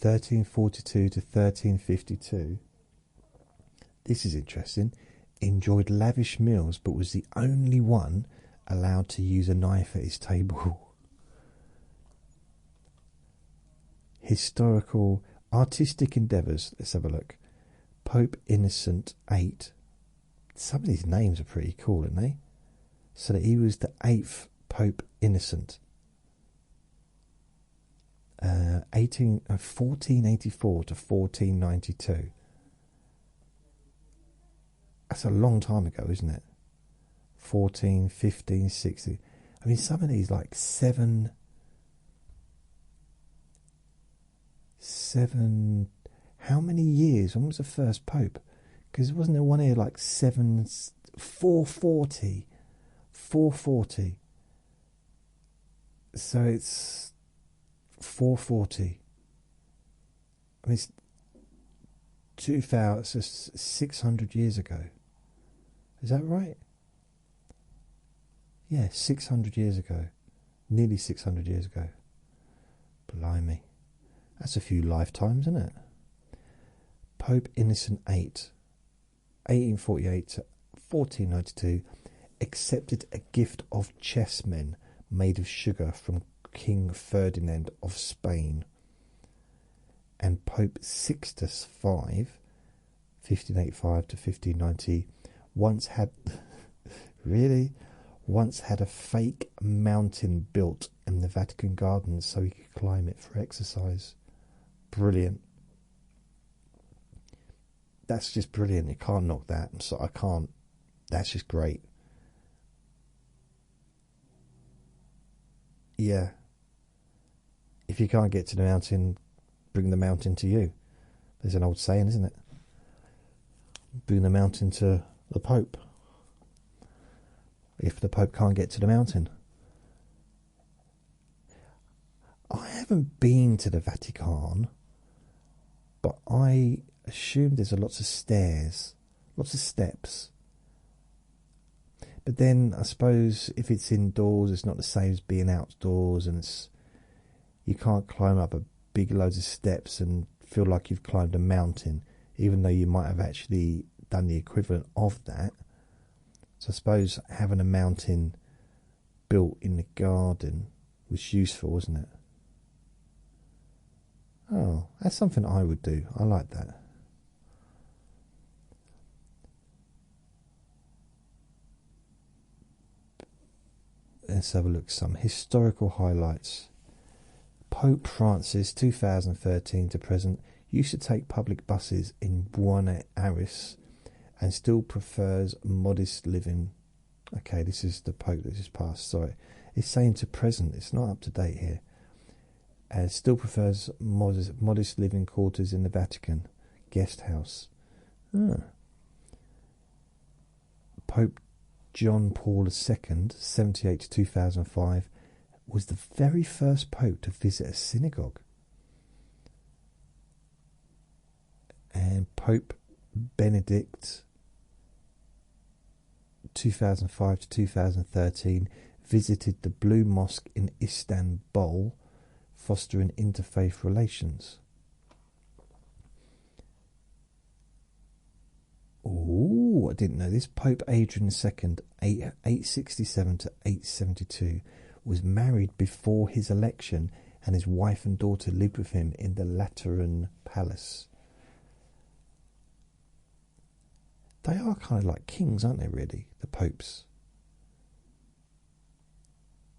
1342 to 1352, This is interesting. Enjoyed lavish meals, but was the only one allowed to use a knife at his table. Historical, artistic endeavours. Let's have a look. Pope Innocent VIII. Some of these names are pretty cool, aren't they? So that he was the 8th Pope Innocent. 1484 to 1492. That's a long time ago, isn't it? 14, 15, 60. I mean, some of these like seven. How many years? When was the first Pope? Because wasn't there one here like 440? 440. So it's 440. I mean, it's 2000, so 600 years ago. Is that right? Yeah, 600 years ago. Nearly 600 years ago. Blimey. That's a few lifetimes, isn't it? Pope Innocent VIII, 1848 to 1492, accepted a gift of chessmen made of sugar from King Ferdinand of Spain. And Pope Sixtus V, 1585 to 1590, once had a fake mountain built in the Vatican gardens so he could climb it for exercise. Brilliant. That's just brilliant. You can't knock that. I can't. That's just great. Yeah. If you can't get to the mountain, bring the mountain to you. There's an old saying, isn't it? Bring the mountain to the Pope. If the Pope can't get to the mountain. I haven't been to the Vatican, but I assume there's lots of stairs, lots of steps. But then I suppose if it's indoors, it's not the same as being outdoors, and you can't climb up a big loads of steps and feel like you've climbed a mountain, even though you might have actually done the equivalent of that. So I suppose having a mountain built in the garden was useful, wasn't it? Oh, that's something I would do. I like that. Let's have a look. Some historical highlights. Pope Francis, 2013 to present, used to take public buses in Buenos Aires and still prefers modest living. Okay, this is the Pope that just passed. Sorry. It's saying to present. It's not up to date here. Still prefers modest living quarters in the Vatican. Guest house. Pope John Paul II, 78 to 2005, was the very first Pope to visit a synagogue. And Pope Benedict, 2005 to 2013, visited the Blue Mosque in Istanbul, fostering interfaith relations. Oh, I didn't know this. Pope Adrian II, 867 to 872, was married before his election, and his wife and daughter lived with him in the Lateran Palace. They are kind of like kings, aren't they, really? The popes.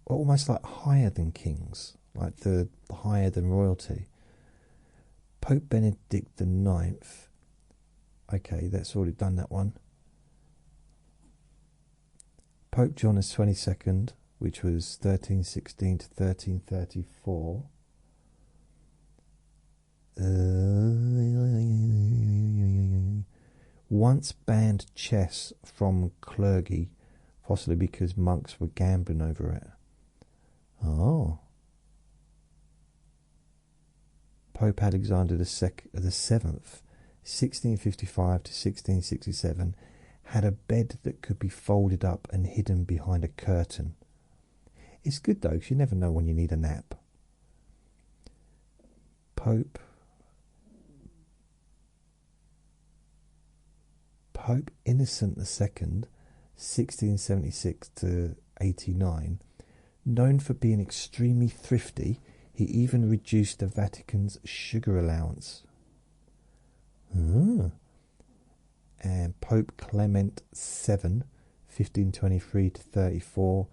Almost like higher than kings, like the higher than royalty. Pope Benedict the Ninth. Okay, that's already done that one. Pope John is 22nd, which was 1316 to 1334. Once banned chess from clergy, possibly because monks were gambling over it. Oh. Pope Alexander the Seventh, 1655 to 1667, had a bed that could be folded up and hidden behind a curtain. It's good though, because you never know when you need a nap. Pope Pope Innocent II, 1676 to 89, known for being extremely thrifty, he even reduced the Vatican's sugar allowance. And Pope Clement VII, 1523 to 34,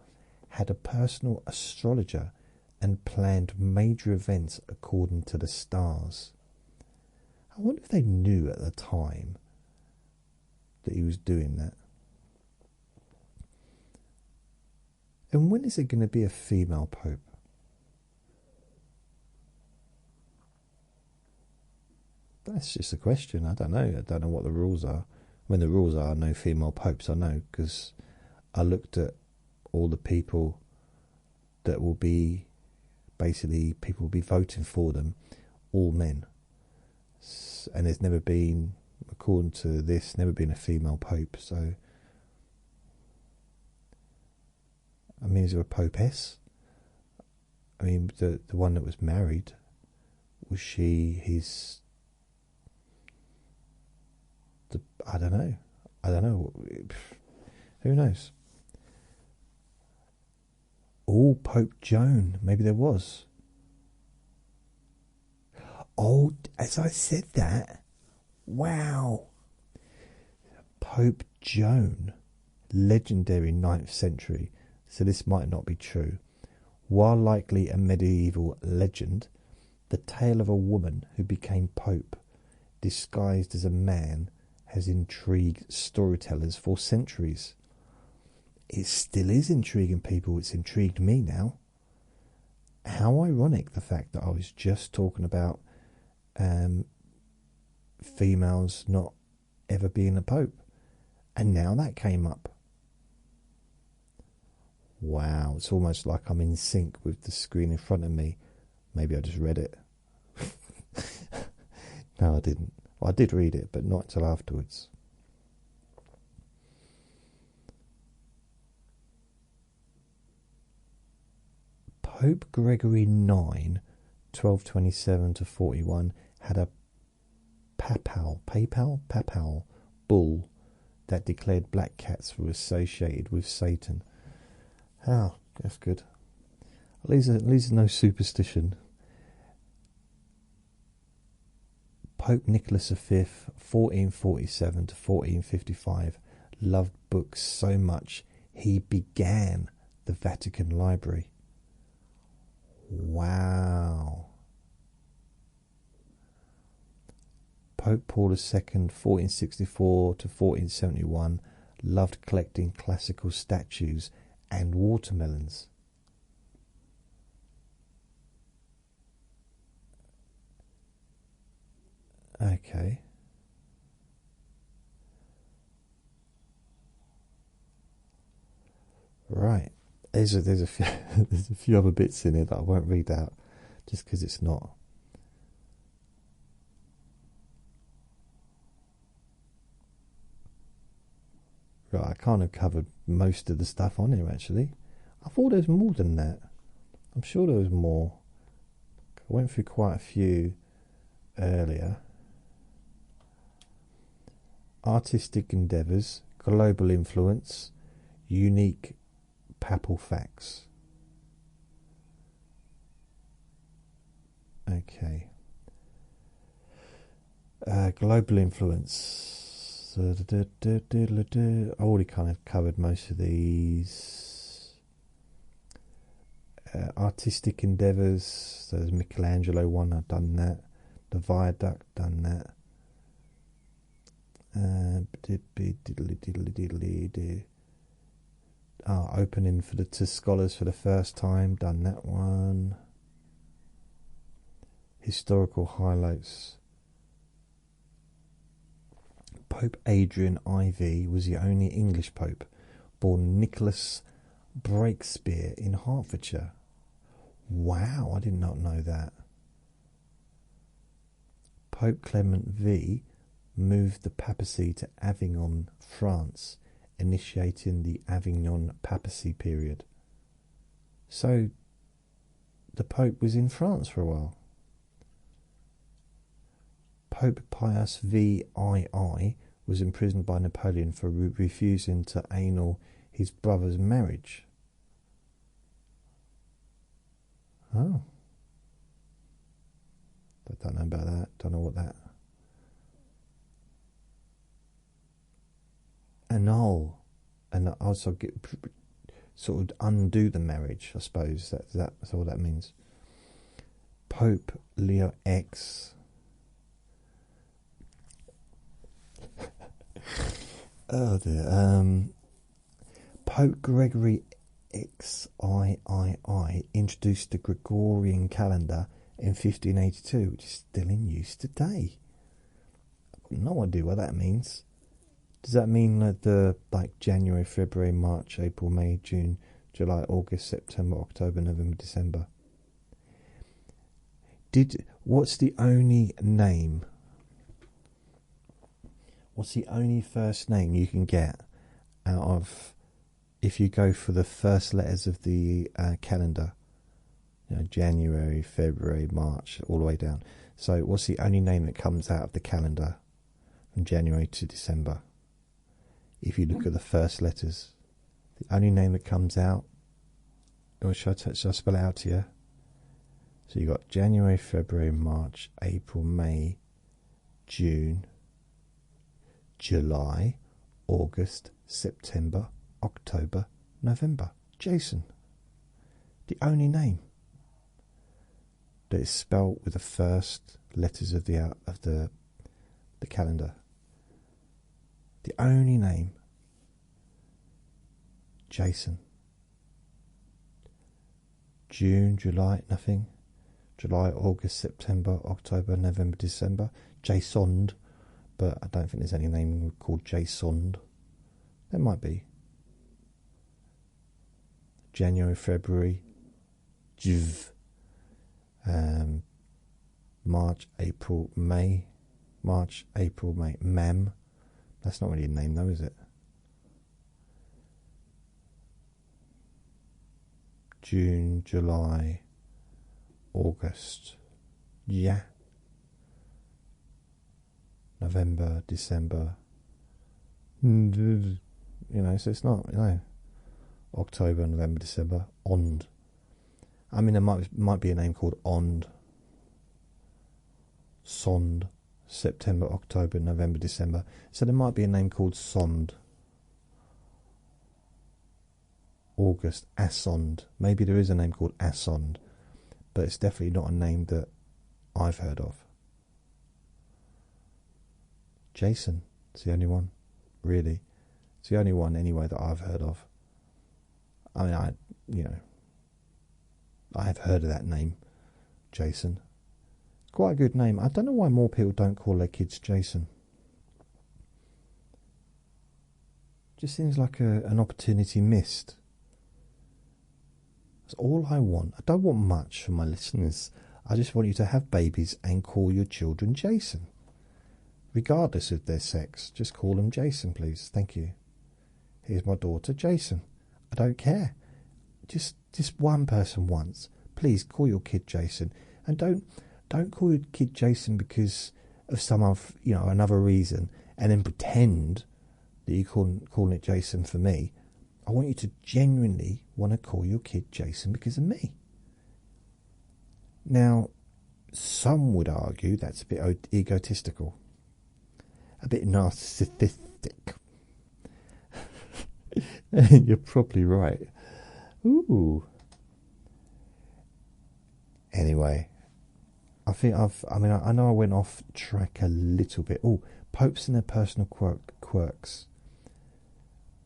had a personal astrologer and planned major events according to the stars. I wonder if they knew at the time that he was doing that. And when is it going to be a female pope? That's just a question. I don't know. I don't know what the rules are. When the rules are no female popes, I know, because I looked at all the people that will be, basically, people will be voting for them, all men. And there's never been, according to this, never been a female pope. So, I mean, is there a popess? I mean, the one that was married, was she his? I don't know. I don't know. Who knows? Oh, Pope Joan. Maybe there was. Oh, as I said that, wow. Pope Joan, legendary 9th century, so this might not be true. While likely a medieval legend, the tale of a woman who became pope, disguised as a man, has intrigued storytellers for centuries. It still is intriguing people. It's intrigued me now. How ironic the fact that I was just talking about females not ever being a pope, and now that came up. Wow, it's almost like I'm in sync with the screen in front of me. Maybe I just read it. No, I didn't. Well, I did read it, but not until afterwards. Pope Gregory IX, 1227 to 41, had a papal bull that declared black cats were associated with Satan. Oh, that's good. At least there's no superstition. Pope Nicholas V, 1447 to 1455, loved books so much he began the Vatican Library. Wow. Pope Paul II, 1464 to 1471, loved collecting classical statues and watermelons. Okay. Right. There's a few there's a few other bits in here that I won't read out, just because it's not. Right, I kind of covered most of the stuff on here actually. I thought there was more than that. I'm sure there was more. I went through quite a few earlier. Artistic endeavours, global influence, unique papal facts. Okay. Global influence. I already kind of covered most of these. Artistic endeavours. So there's Michelangelo one. I've done that. The Viaduct, done that. Opening to scholars for the first time, done that one. Historical highlights. Pope Adrian IV was the only English pope, born Nicholas Breakspear in Hertfordshire. Wow, I did not know that. Pope Clement V moved the papacy to Avignon, France, initiating the Avignon papacy period. So the Pope was in France for a while. Pope Pius VII was imprisoned by Napoleon for refusing to annul his brother's marriage. Oh. I don't know about that. Don't know what that. Annul. And also get, sort of undo the marriage, I suppose. That's all that means. Pope Leo X. Oh dear. Pope Gregory XIII introduced the Gregorian calendar in 1582, which is still in use today. I've got no idea what that means. Does that mean that the January, February, March, April, May, June, July, August, September, October, November, December? What's the only name? What's the only first name you can get out of if you go for the first letters of the calendar? January, February, March, all the way down. So what's the only name that comes out of the calendar from January to December? If you look at the first letters, the only name that comes out, or shall I spell it out to you? So you got January, February, March, April, May, June, July, August, September, October, November. Jason. The only name that is spelled with the first letters of the calendar. The only name. Jason. June, July, nothing. July, August, September, October, November, December. Jason, but I don't think there's any name called Jason. There might be. January, February, Jv. March, April, May. March, April, May. Mem. That's not really a name though, is it? June, July, August. Yeah. November, December. So it's not, October, November, December. Ond. I mean, there might be a name called Ond. Sond. September, October, November, December. So there might be a name called Sond. August, Assond. Maybe there is a name called Assond, but it's definitely not a name that I've heard of. Jason. It's the only one, really. It's the only one anyway that I've heard of. I mean, I have heard of that name, Jason. Quite a good name. I don't know why more people don't call their kids Jason. Just seems like an opportunity missed. That's all I want. I don't want much from my listeners. I just want you to have babies and call your children Jason. Regardless of their sex, just call them Jason, please. Thank you. Here's my daughter, Jason. I don't care. Just one person once. Please call your kid Jason, and don't call your kid Jason because of some another reason, and then pretend that you're calling it Jason for me. I want you to genuinely want to call your kid Jason because of me. Now, some would argue that's a bit egotistical, a bit narcissistic. You're probably right. Ooh. Anyway, I know I went off track a little bit. Oh, popes and their personal quirks.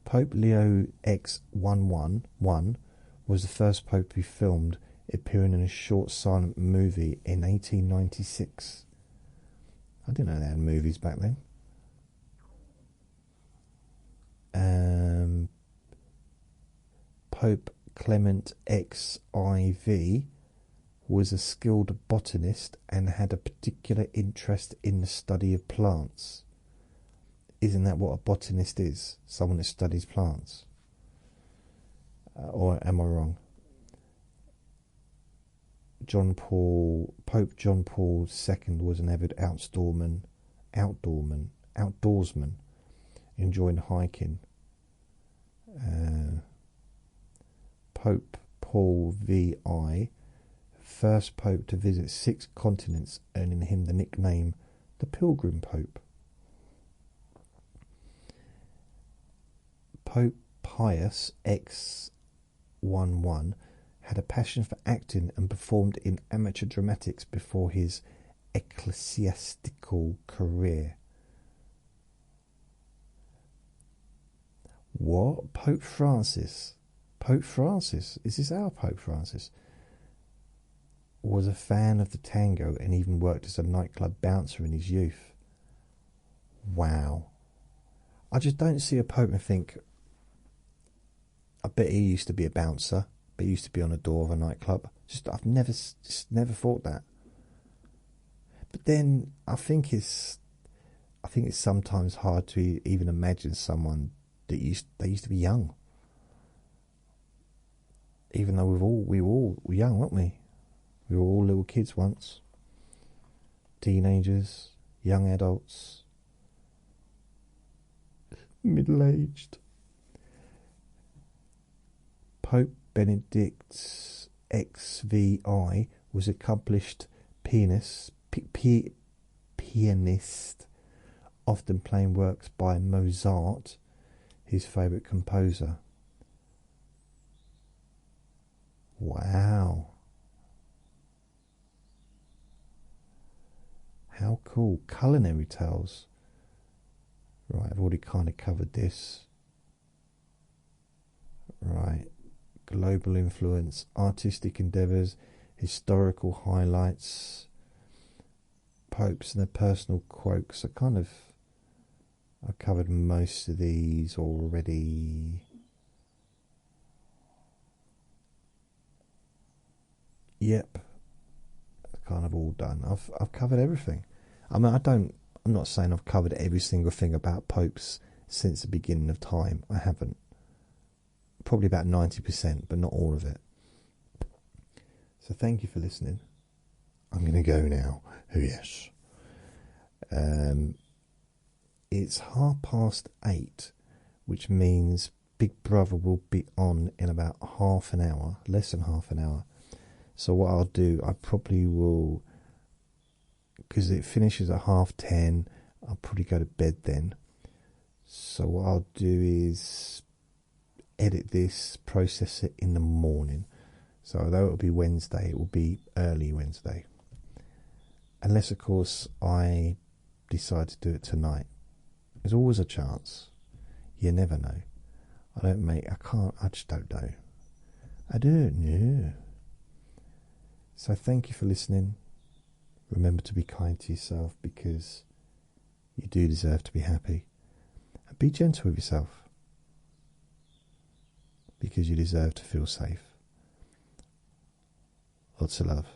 Pope Leo X11 was the first pope who filmed appearing in a short silent movie in 1896. I didn't know they had movies back then. Pope Clement XIV was a skilled botanist and had a particular interest in the study of plants. Isn't that what a botanist is? Someone that studies plants? Or am I wrong? Pope John Paul II was an avid outdoorsman. enjoying hiking. Pope Paul VI, first Pope to visit 6 continents, earning him the nickname the Pilgrim Pope. Pope Pius X11 had a passion for acting and performed in amateur dramatics before his ecclesiastical career. What? Pope Francis? Pope Francis? Is this our Pope Francis? Was a fan of the tango and even worked as a nightclub bouncer in his youth. Wow. I just don't see a Pope and think, I bet he used to be a bouncer, but he used to be on the door of a nightclub. I've never thought that. But then I think it's sometimes hard to even imagine someone that they used to be young. Even though we were all young, weren't we? We were all little kids once. Teenagers, young adults, middle-aged. Pope Benedict XVI was an accomplished pianist, often playing works by Mozart, his favourite composer. Wow. How cool. Culinary tales. Right, I've already kind of covered this. Right. Global influence, artistic endeavours, historical highlights, popes and their personal quirks. I've covered most of these already. Yep, kind of all done. I've covered everything. I mean, I'm not saying I've covered every single thing about popes since the beginning of time. I haven't. Probably about 90%, but not all of it. So thank you for listening. I'm going to go now. Oh yes. It's 8:30, which means Big Brother will be on in about half an hour, less than half an hour. So what I'll do, I probably will, because it finishes at 10:30, I'll probably go to bed then. So what I'll do is edit this, process it in the morning. So although it will be Wednesday, it will be early Wednesday. Unless, of course, I decide to do it tonight. There's always a chance. You never know. I just don't know. I don't know. So thank you for listening. Remember to be kind to yourself, because you do deserve to be happy. And be gentle with yourself, because you deserve to feel safe. Lots of love.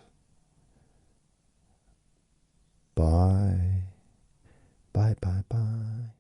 Bye. Bye, bye, bye.